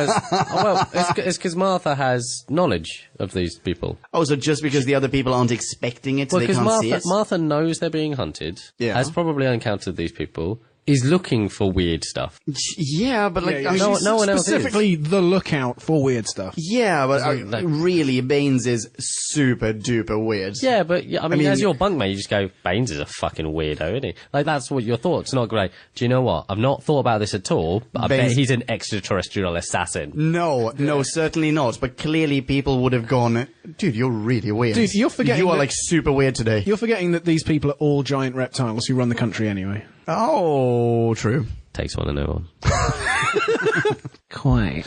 Speaker 1: It's because Martha has knowledge of these people.
Speaker 3: Oh, so just because the other people aren't expecting it,
Speaker 1: Well,
Speaker 3: they
Speaker 1: because
Speaker 3: can't see it?
Speaker 1: Martha knows they're being hunted,
Speaker 3: Yeah.
Speaker 1: has probably encountered these people, is looking for weird stuff.
Speaker 3: Yeah, but like,
Speaker 2: Yeah,
Speaker 3: I mean,
Speaker 1: no one else is.
Speaker 2: Specifically, the lookout for weird stuff.
Speaker 3: yeah, but
Speaker 1: like-
Speaker 3: really, Baines is super duper weird.
Speaker 1: Yeah, but I mean,
Speaker 3: mean-
Speaker 1: as your bunkmate, you just go, Baines is a fucking weirdo, isn't he? Like, that's what your thoughts. Not great. Do you know what? I've not thought about this at all, but I
Speaker 3: Baines-
Speaker 1: bet he's an extraterrestrial assassin.
Speaker 3: No, certainly not. But clearly, people would have gone, "Dude, you're really weird.
Speaker 2: Dude, you're forgetting
Speaker 3: You are
Speaker 2: that-
Speaker 3: like super weird today."
Speaker 2: You're forgetting that these people are all giant reptiles who run the country anyway.
Speaker 3: Oh, true.
Speaker 1: Takes one to know one.
Speaker 2: Quite.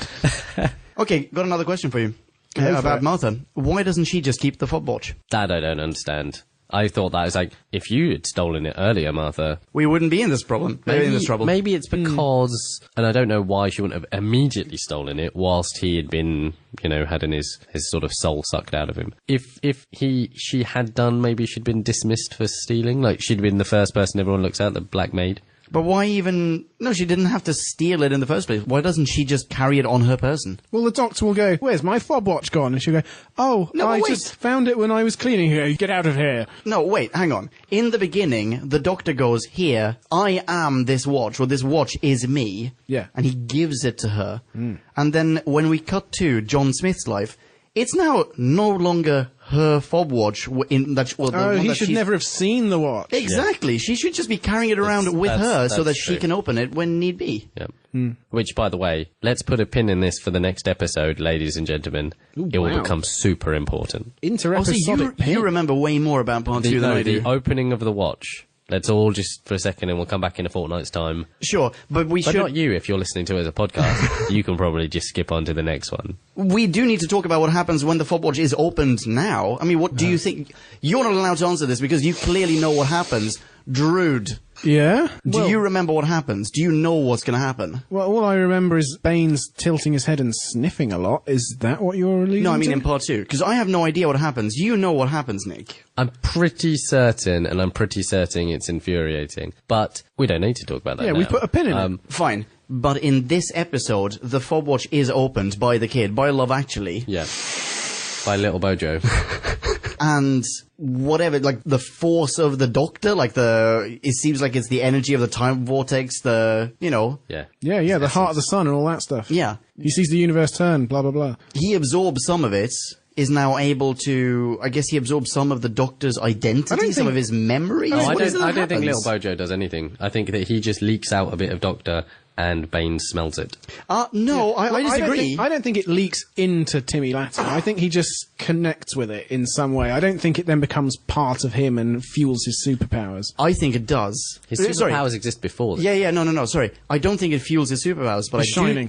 Speaker 3: Okay, got another question for you
Speaker 2: Go for
Speaker 3: about
Speaker 2: it.
Speaker 3: Martha. Why doesn't she just keep the fob watch?
Speaker 1: That I don't understand. I thought that was like, if you had stolen it earlier, Martha,
Speaker 3: We wouldn't be in this problem. In this trouble.
Speaker 1: maybe it's because, and I don't know why she wouldn't have immediately stolen it whilst he had been, had his sort of soul sucked out of him. If she had done, maybe she'd been dismissed for stealing, like she'd been the first person everyone looks at, the black maid.
Speaker 3: But why even... No, she didn't have to steal it in the first place. Why doesn't she just carry it on her person?
Speaker 2: Well, the doctor will go, "Where's my fob watch gone?" And she'll go, "Oh,
Speaker 3: No,
Speaker 2: I
Speaker 3: wait.
Speaker 2: just found it when I was cleaning here. Get out of here."
Speaker 3: No, wait, hang on. In the beginning, the doctor goes, "Here, I am this watch," or "This watch is me."
Speaker 2: Yeah.
Speaker 3: And he gives it to her. And then when we cut to John Smith's life, it's now no longer her fob watch
Speaker 2: He should never have seen the watch.
Speaker 3: Exactly. She should just be carrying it around with her so that
Speaker 1: that's
Speaker 3: she
Speaker 1: true.
Speaker 3: can open it when need be.
Speaker 1: Yeah. Which, by the way, let's put a pin in this for the next episode, ladies and gentlemen. It will
Speaker 2: wow.
Speaker 1: become super important.
Speaker 3: Oh, so
Speaker 2: Inter-episodic pin.
Speaker 3: you remember way more about part 2 than I do.
Speaker 1: The opening of the watch. Let's all just for a second, and we'll come back in a fortnight's time.
Speaker 3: Sure, but we
Speaker 1: But
Speaker 3: should...
Speaker 1: not you, if you're listening to it as a podcast. You can probably just skip on to the next one.
Speaker 3: We do need to talk about what happens when the fob watch is opened now. I mean, what do you think? You're not allowed to answer this because you clearly know what happens. Drood,
Speaker 2: Yeah?
Speaker 3: do you remember what happens? Do you know what's going to happen?
Speaker 2: Well, all I remember is Baines tilting his head and sniffing a lot. Is that what you're alluding
Speaker 3: No, I mean
Speaker 2: to?
Speaker 3: in part 2, because I have no idea what happens. You know what happens, Nick.
Speaker 1: I'm pretty certain, and I'm pretty certain it's infuriating. But we don't need to talk about that
Speaker 2: Yeah,
Speaker 1: now.
Speaker 2: we put a pin in it.
Speaker 3: Fine. But in this episode, the fob watch is opened by the kid, by Love Actually.
Speaker 1: Yeah. By Little Bojo.
Speaker 3: And whatever, like the force of the doctor, it seems like it's the energy of the time vortex,
Speaker 1: Yeah.
Speaker 2: Yeah, the heart of the sun and all that stuff.
Speaker 3: Yeah.
Speaker 2: He sees the universe turn, blah, blah, blah.
Speaker 3: He absorbs some of it, is now able to, I guess he absorbs some of the doctor's identity, some of his memories.
Speaker 1: No, I
Speaker 3: What is it that
Speaker 1: don't think
Speaker 3: happens?
Speaker 1: Little Bojo does anything. I think that he just leaks out a bit of Doctor, and Baines smells it.
Speaker 3: No, I disagree.
Speaker 2: I don't think it leaks into Timmy Latin. I think he just connects with it in some way. I don't think it then becomes part of him and fuels his superpowers.
Speaker 3: I think it does.
Speaker 1: His superpowers exist before this.
Speaker 3: No, sorry. I don't think it fuels his superpowers, but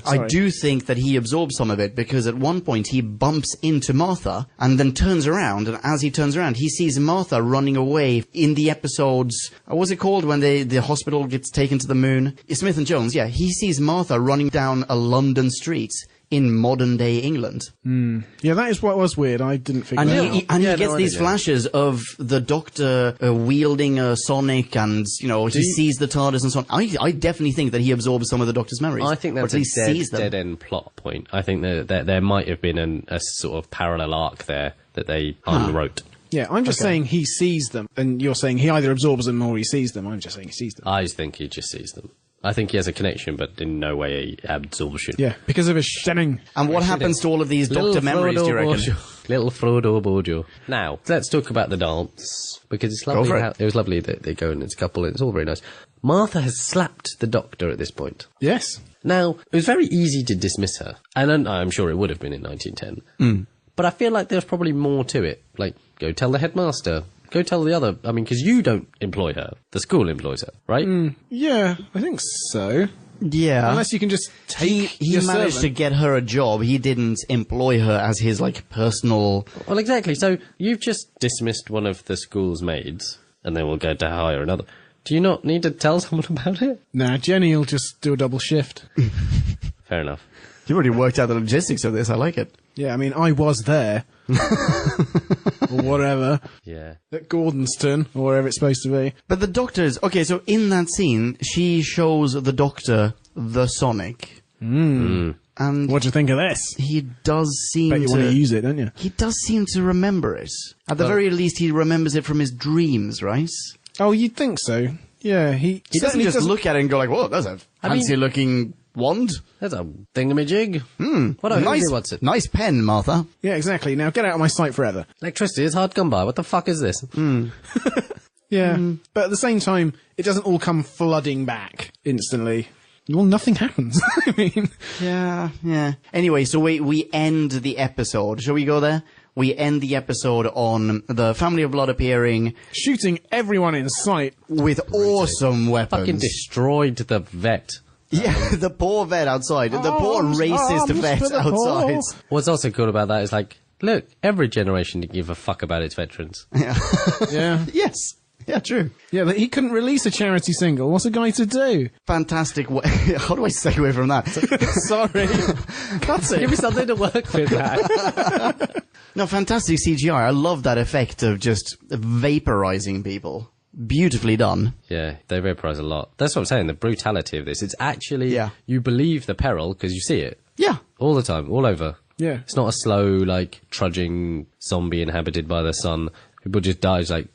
Speaker 3: I do think that he absorbs some of it, because at one point he bumps into Martha and then turns around, and as he turns around, he sees Martha running away in the episodes, what's it called when the hospital gets taken to the moon? Smith and Jones, yeah. He sees Martha running down a London street in modern-day England.
Speaker 2: Yeah, that is what was weird. I didn't figure that out.
Speaker 3: And he gets these flashes of the Doctor wielding a Sonic, and, he sees the TARDIS and so on. I definitely think that he absorbs some of the Doctor's memories.
Speaker 1: I think that's a dead-end plot point. I think that there might have been a sort of parallel arc there that they underwrote.
Speaker 2: Yeah, I'm just saying he sees them, and you're saying he either absorbs them or he sees them. I'm just saying he sees them.
Speaker 1: I think he just sees them. I think he has a connection, but in no way absorption.
Speaker 2: Yeah, because of his shedding.
Speaker 3: And what happens to all of these Doctor memories, do you reckon?
Speaker 1: Little Frodo Bojo. Now, let's talk about the dance, because it's lovely. It was lovely that they go and it's a couple, and it's all very nice. Martha has slapped the Doctor at this point.
Speaker 2: Yes.
Speaker 1: Now, it was very easy to dismiss her, and I'm sure it would have been in 1910. But I feel like there's probably more to it. Like, go tell the headmaster. Go tell the other, because you don't employ her. The school employs her, right?
Speaker 2: Yeah, I think so.
Speaker 3: Yeah.
Speaker 2: Unless you can just take
Speaker 3: He managed to get her a job. He didn't employ her as his, personal...
Speaker 1: Well, exactly. So you've just dismissed one of the school's maids, and then we'll go to hire another. Do you not need to tell someone about it?
Speaker 2: Nah, Jenny will just do a double shift.
Speaker 1: Fair enough.
Speaker 3: You've already worked out the logistics of this. I like it.
Speaker 2: Yeah, I was there. Or whatever.
Speaker 1: Yeah.
Speaker 2: At Gordonston, or wherever it's supposed to be.
Speaker 3: But the Doctor's... Okay, so in that scene, she shows the Doctor the Sonic. And
Speaker 2: what do you think of this?
Speaker 3: He does seem
Speaker 2: Bet you want to use it, don't you?
Speaker 3: He does seem to remember it. At the very least, he remembers it from his dreams, right?
Speaker 2: Oh, you'd think so. Yeah, he
Speaker 3: doesn't just look at it and go like, whoa, that's a fancy-looking wand.
Speaker 1: That's a thingamajig. What's it?
Speaker 3: Nice pen, Martha.
Speaker 2: Yeah, exactly. Now get out of my sight forever.
Speaker 1: Electricity is hard to come by. What the fuck is this?
Speaker 2: Yeah, but at the same time, it doesn't all come flooding back instantly. Well, nothing happens.
Speaker 3: Yeah. Anyway, so we end the episode. Shall we go there? We end the episode on the Family of Blood appearing.
Speaker 2: Shooting everyone in sight.
Speaker 3: With awesome weapons.
Speaker 1: Fucking destroyed the vet.
Speaker 3: Yeah, the poor vet outside. The poor racist vet outside.
Speaker 1: What's also cool about that is look, every generation didn't give a fuck about its veterans.
Speaker 3: Yeah.
Speaker 2: Yeah.
Speaker 3: Yes. Yeah, true.
Speaker 2: Yeah, but he couldn't release a charity single. What's a guy to do?
Speaker 3: Fantastic. How do I segue from that?
Speaker 2: Sorry. Cut it.
Speaker 1: Give me something to work with that.
Speaker 3: No, fantastic CGI. I love that effect of just vaporizing people. Beautifully done.
Speaker 1: Yeah, they vaporize a lot. That's what I'm saying, the brutality of this. It's actually, you believe the peril because you see it.
Speaker 3: Yeah.
Speaker 1: All the time, all over.
Speaker 2: Yeah.
Speaker 1: It's not a slow, trudging zombie inhabited by the sun. People just die. It's like,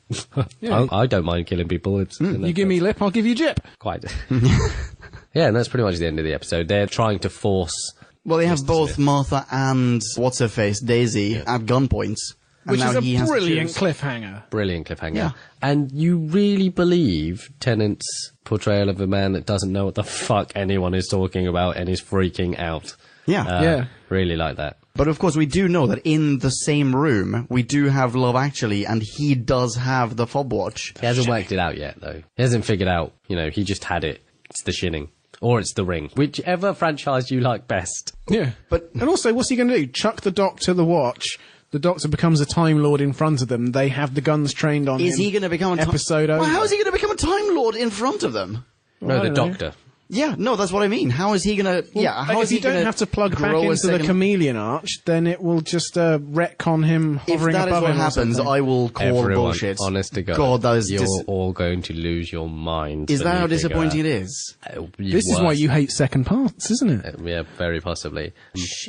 Speaker 1: I don't mind killing people.
Speaker 2: You give me lip, I'll give you jip.
Speaker 1: Quite. Yeah, and that's pretty much the end of the episode. They're trying to force...
Speaker 3: Well, they have both Martha and what's-her-face, Daisy, at gunpoint.
Speaker 2: Which is a brilliant cliffhanger.
Speaker 1: Brilliant cliffhanger.
Speaker 3: Yeah.
Speaker 1: And you really believe Tennant's portrayal of a man that doesn't know what the fuck anyone is talking about and is freaking out.
Speaker 3: Yeah.
Speaker 1: Really like that.
Speaker 3: But of course, we do know that in the same room, we do have Love Actually, and he does have the fob watch.
Speaker 1: He hasn't worked it out yet, though. He hasn't figured out, he just had it. It's the Shining. Or it's the Ring. Whichever franchise you like best.
Speaker 2: Yeah. And also, what's he going to do? Chuck the Doctor the watch. The Doctor becomes a Time Lord in front of them. They have the guns trained on him.
Speaker 3: Is he going to become a
Speaker 2: episode over?
Speaker 3: Well, how is he going to become a Time Lord in front of them?
Speaker 1: No, the Doctor.
Speaker 3: Yeah, no, that's what I mean. How is he going to... how is he going to...
Speaker 2: If you don't have to plug back into the chameleon arch, then it will just retcon him hovering above him.
Speaker 3: If that is what happens, I will call bullshit.
Speaker 1: Honest to God.
Speaker 3: God, that is...
Speaker 1: You're all going to lose your mind.
Speaker 3: Is that how disappointing it is?
Speaker 2: This is why you hate second parts, isn't it?
Speaker 1: Yeah, very possibly.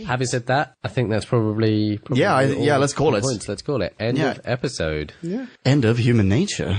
Speaker 1: Having said that, I think that's probably
Speaker 3: let's call it.
Speaker 1: Points. Let's call it. End of episode.
Speaker 2: Yeah.
Speaker 3: End of Human Nature.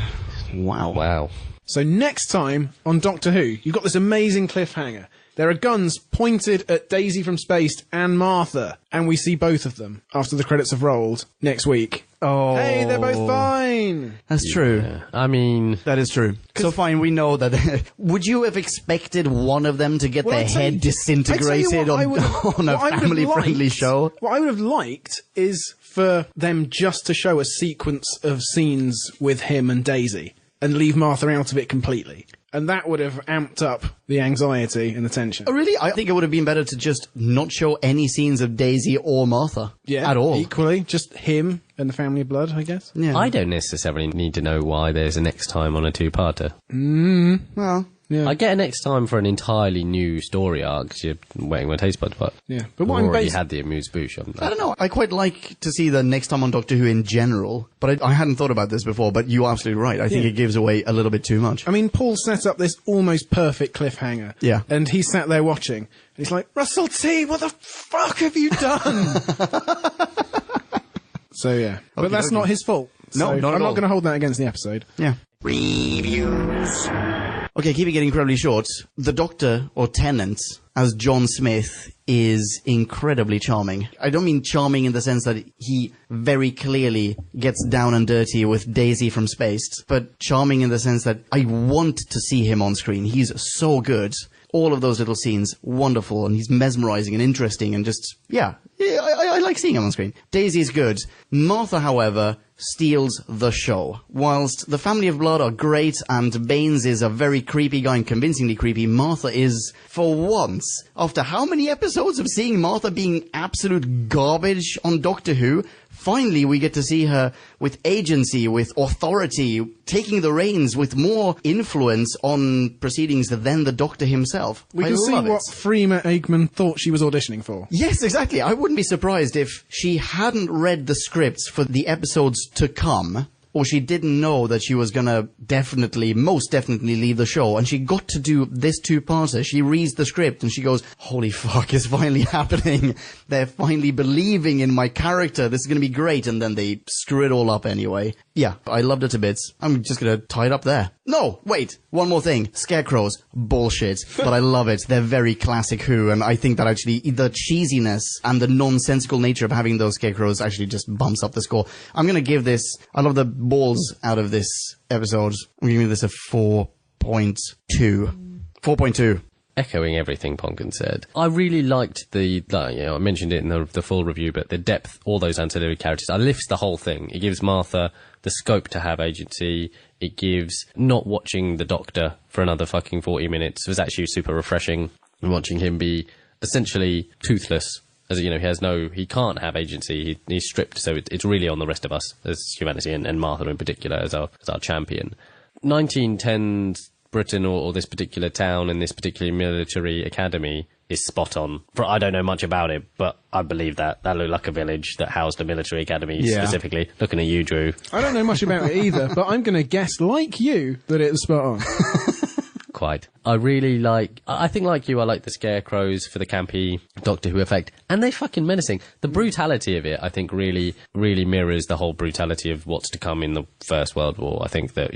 Speaker 1: Wow.
Speaker 2: So next time on Doctor Who, you've got this amazing cliffhanger. There are guns pointed at Daisy from Spaced and Martha, and we see both of them after the credits have rolled next week.
Speaker 3: Oh.
Speaker 2: Hey, they're both fine.
Speaker 3: That's true.
Speaker 1: Yeah. I mean,
Speaker 3: That is true. So fine, we know that. Would you have expected one of them to get their head disintegrated on a family-friendly show?
Speaker 2: What I would have liked is for them just to show a sequence of scenes with him and Daisy and leave Martha out of it completely. And that would have amped up the anxiety and the tension.
Speaker 3: Oh, really? I think it would have been better to just not show any scenes of Daisy or Martha.
Speaker 2: Yeah,
Speaker 3: at all.
Speaker 2: Equally, just him and the family of blood, I guess.
Speaker 3: Yeah.
Speaker 1: I don't necessarily need to know why there's a next time on a two-parter.
Speaker 3: Well,
Speaker 2: Yeah.
Speaker 1: I get a next time for an entirely new story arc, because you're wetting my taste buds, but
Speaker 2: Yeah, but
Speaker 1: we've
Speaker 2: what I'm
Speaker 1: already had the amuse-bouche.
Speaker 3: I don't know. I quite like to see the next time on Doctor Who in general, but I hadn't thought about this before, but you're absolutely right. I think it gives away a little bit too much.
Speaker 2: I mean, Paul set up this almost perfect cliffhanger.
Speaker 3: Yeah.
Speaker 2: And he sat there watching. And he's like, Russell T, what the fuck have you done? So, yeah. But that's not his fault.
Speaker 3: No,
Speaker 2: So
Speaker 3: not at
Speaker 2: I'm
Speaker 3: all.
Speaker 2: not going to hold that against the episode.
Speaker 3: Yeah.
Speaker 4: Reviews.
Speaker 3: Okay, keeping it incredibly short, the Doctor, or Tennant, as John Smith, is incredibly charming. I don't mean charming in the sense that he very clearly gets down and dirty with Daisy from Spaced, but charming in the sense that I want to see him on screen. He's so good. All of those little scenes, wonderful, and he's mesmerizing and interesting, and just, I like seeing him on screen. Daisy's good. Martha, however, steals the show. Whilst the Family of Blood are great, and Baines is a very creepy guy and convincingly creepy, Martha is, for once, after how many episodes of seeing Martha being absolute garbage on Doctor Who, finally we get to see her with agency, with authority, taking the reins, with more influence on proceedings than the Doctor himself.
Speaker 2: We
Speaker 3: I
Speaker 2: can see
Speaker 3: love
Speaker 2: what
Speaker 3: it.
Speaker 2: Freema Eggman thought she was auditioning for.
Speaker 3: Yes, exactly. I wouldn't be surprised if she hadn't read the scripts for the episodes to come, or she didn't know that she was gonna most definitely leave the show, and she got to do this two-parter. She reads the script and she goes, holy fuck, it's finally happening. They're finally believing in my character. This is gonna be great. And then they screw it all up anyway. Yeah, I loved it to bits. I'm just gonna tie it up there. No, wait, one more thing. Scarecrows, bullshit. But I love it. They're very classic Who, and I think that actually the cheesiness and the nonsensical nature of having those scarecrows actually just bumps up the score. I'm gonna give this, I love the balls out of this episode. I'm giving this a 4.2. 4.2.
Speaker 1: Echoing everything Ponkin said. I really liked I mentioned it in the full review, but the depth, all those ancillary characters, I lifts the whole thing. It gives Martha the scope to have agency. It gives not watching the Doctor for another fucking 40 minutes was actually super refreshing. Watching him be essentially toothless. As he can't have agency. He's stripped, so it's really on the rest of us as humanity, and Martha in particular as our champion. 1910s Britain or this particular town and this particular military academy is spot on. I don't know much about it, but I believe that looked like a village that housed a military academy specifically. Looking at you, Drew.
Speaker 2: I don't know much about it either, but I'm going to guess, like you, that it was spot on.
Speaker 1: Quite. I think like you, I like the scarecrows for the campy Doctor Who effect. And they're fucking menacing. The brutality of it, I think, really, really mirrors the whole brutality of what's to come in the First World War. I think that,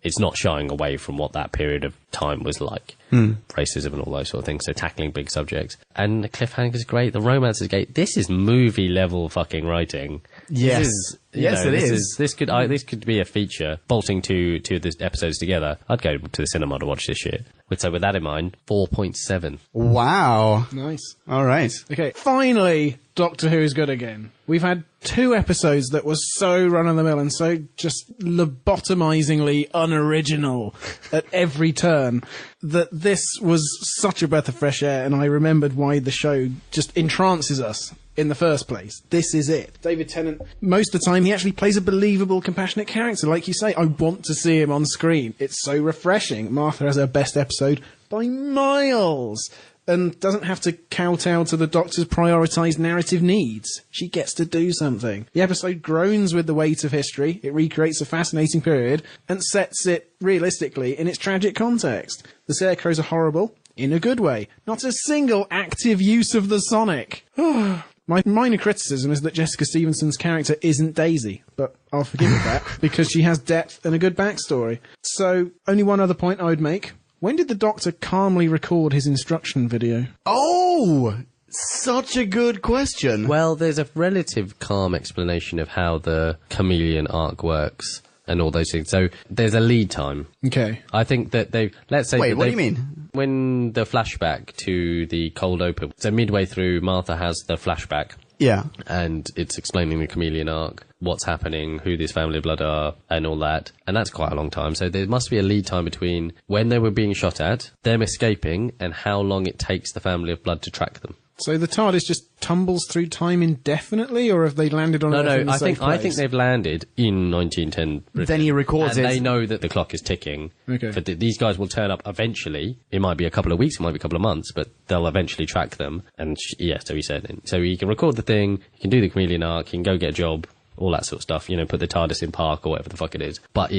Speaker 1: it's not shying away from what that period of time was like. Racism and all those sort of things. So tackling big subjects. And the cliffhanger's great. The romance is great. This is movie level fucking writing.
Speaker 3: Yes. It is.
Speaker 1: This could be a feature. Bolting two of the episodes together. I'd go to the cinema to watch this shit. So with that in mind, 4.7.
Speaker 3: Wow.
Speaker 2: Nice.
Speaker 3: All right.
Speaker 2: Okay, finally, Doctor Who is good again. We've had 2 episodes that was so run-of-the-mill and so just lobotomizingly unoriginal at every turn that this was such a breath of fresh air, and I remembered why the show just entrances us in the first place. This is it. David Tennant, most of the time, he actually plays a believable, compassionate character. Like you say, I want to see him on screen. It's so refreshing. Martha has her best episode by miles and doesn't have to kowtow to the Doctor's prioritised narrative needs. She gets to do something. The episode groans with the weight of history. It recreates a fascinating period and sets it, realistically, in its tragic context. The scarecrows are horrible, in a good way. Not a single active use of the sonic. My minor criticism is that Jessica Stevenson's character isn't Daisy, but I'll forgive her that, because she has depth and a good backstory. So, only one other point I would make. When did the Doctor calmly record his instruction video?
Speaker 3: Oh! Such a good question.
Speaker 1: Well, there's a relative calm explanation of how the chameleon arc works and all those things. So there's a lead time.
Speaker 2: Okay.
Speaker 1: I think that let's say...
Speaker 3: Wait,
Speaker 1: that
Speaker 3: what do you mean?
Speaker 1: When the flashback to the cold open, so midway through, Martha has the flashback.
Speaker 3: Yeah.
Speaker 1: And it's explaining the chameleon arc, what's happening, who this family of blood are, and all that. And that's quite a long time. So there must be a lead time between when they were being shot at, them escaping, and how long it takes the family of blood to track them.
Speaker 2: So the TARDIS just tumbles through time indefinitely, or have they landed on Earth in a safe place?
Speaker 1: I think they've landed in 1910 Britain.
Speaker 3: Then he records
Speaker 1: and
Speaker 3: it.
Speaker 1: they know that the clock is ticking.
Speaker 2: Okay.
Speaker 1: These guys will turn up eventually. It might be a couple of weeks, it might be a couple of months, but they'll eventually track them. And so he said. So he can record the thing, he can do the chameleon arc, he can go get a job, all that sort of stuff, put the TARDIS in park or whatever the fuck it is. But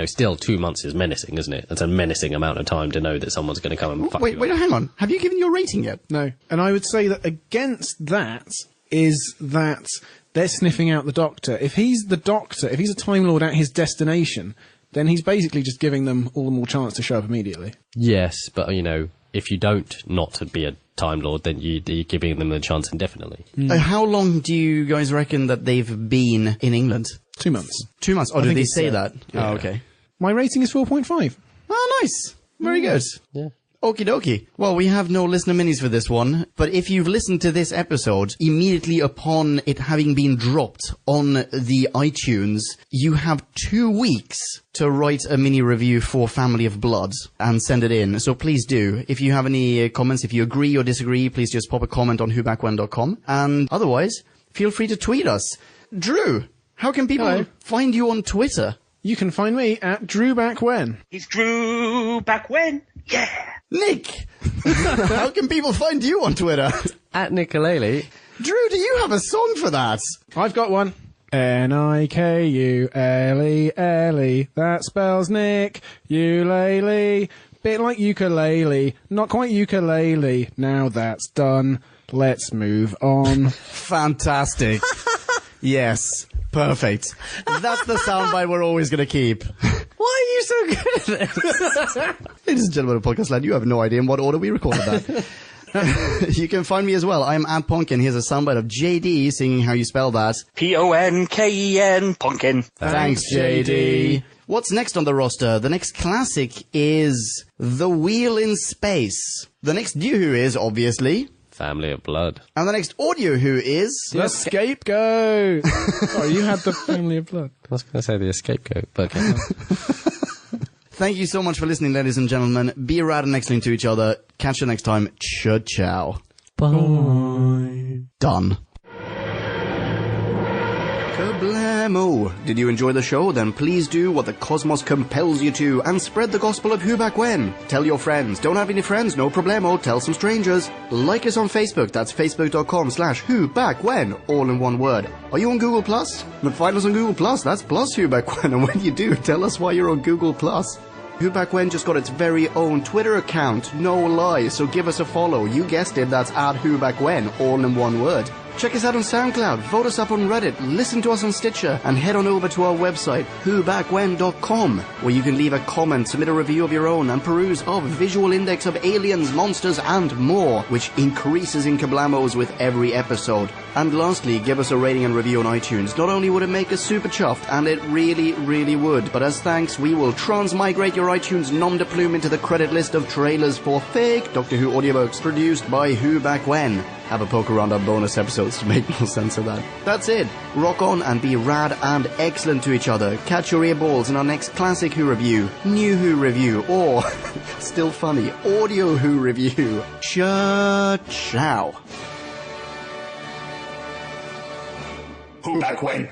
Speaker 1: still 2 months is menacing, isn't it? That's a menacing amount of time to know that someone's going to come and fuck you up.
Speaker 3: Wait, hang on. Have you given your rating yet?
Speaker 2: No. And I would say that against that is that they're sniffing out the Doctor. If he's the Doctor, if he's a Time Lord at his destination, then he's basically just giving them all the more chance to show up immediately.
Speaker 1: Yes, but, if you don't not to be a Time Lord, then you're giving them a chance indefinitely.
Speaker 3: How long do you guys reckon that they've been in England?
Speaker 2: 2 months.
Speaker 3: 2 months. Oh, did they say that?
Speaker 2: Yeah.
Speaker 3: Oh, okay.
Speaker 2: My rating is 4.5.
Speaker 3: Oh, nice. Very good.
Speaker 1: Yeah.
Speaker 3: Okie dokie. Well, we have no listener minis for this one, but if you've listened to this episode immediately upon it having been dropped on the iTunes, you have 2 weeks to write a mini review for Family of Blood and send it in. So please do. If you have any comments, if you agree or disagree, please just pop a comment on whobackwhen.com. And otherwise, feel free to tweet us. Drew, how can people find you on Twitter?
Speaker 2: You can find me at DrewBackWhen.
Speaker 4: It's Drew back when? Yeah!
Speaker 3: Nick, how can people find you on Twitter?
Speaker 1: At Nicolele.
Speaker 3: Drew, do you have a song for that?
Speaker 2: I've got one. Nikulele, that spells Nick, ukulele, bit like ukulele, not quite ukulele. Now that's done, let's move on.
Speaker 3: Fantastic. Yes, perfect. That's the soundbite we're always going to keep.
Speaker 1: Why are you so good at this?
Speaker 3: Ladies and gentlemen of Podcast Land, you have no idea in what order we recorded that. You can find me as well. I'm at Ponkin. Here's a soundbite of JD singing how you spell that.
Speaker 4: Ponken, Ponkin.
Speaker 3: Thanks, JD. What's next on the roster? The next classic is The Wheel in Space. The next new Who is, obviously...
Speaker 1: Family of Blood.
Speaker 3: And the next audio Who is...
Speaker 2: The Scapegoat. Oh, you had the Family of Blood.
Speaker 1: I was going to say the Scapegoat, but...
Speaker 3: Thank you so much for listening, ladies and gentlemen. Be rad and excellent to each other. Catch you next time. Ciao.
Speaker 1: Bye.
Speaker 3: Done. Kablamo! Did you enjoy the show? Then please do what the cosmos compels you to and spread the gospel of Who Back When. Tell your friends. Don't have any friends? No problemo. Tell some strangers. Like us on Facebook. That's facebook.com/Who Back When. All in one word. Are you on Google+? Then find us on Google+. That's plus Who Back When. And when you do, tell us why you're on Google+. Who Back When just got its very own Twitter account. No lie. So give us a follow. You guessed it. That's @Who Back When. All in one word. Check us out on SoundCloud, vote us up on Reddit, listen to us on Stitcher, and head on over to our website, whobackwhen.com, where you can leave a comment, submit a review of your own, and peruse our visual index of aliens, monsters, and more, which increases in kablamos with every episode. And lastly, give us a rating and review on iTunes. Not only would it make us super chuffed, and it really, really would, but as thanks, we will transmigrate your iTunes nom de plume into the credit list of trailers for fake Doctor Who audiobooks produced by Who Back When. Have a poke around our bonus episodes to make more sense of that. That's it. Rock on and be rad and excellent to each other. Catch your earballs in our next classic Who review, new Who review, or, still funny, audio Who review. Ciao.
Speaker 4: Who back when?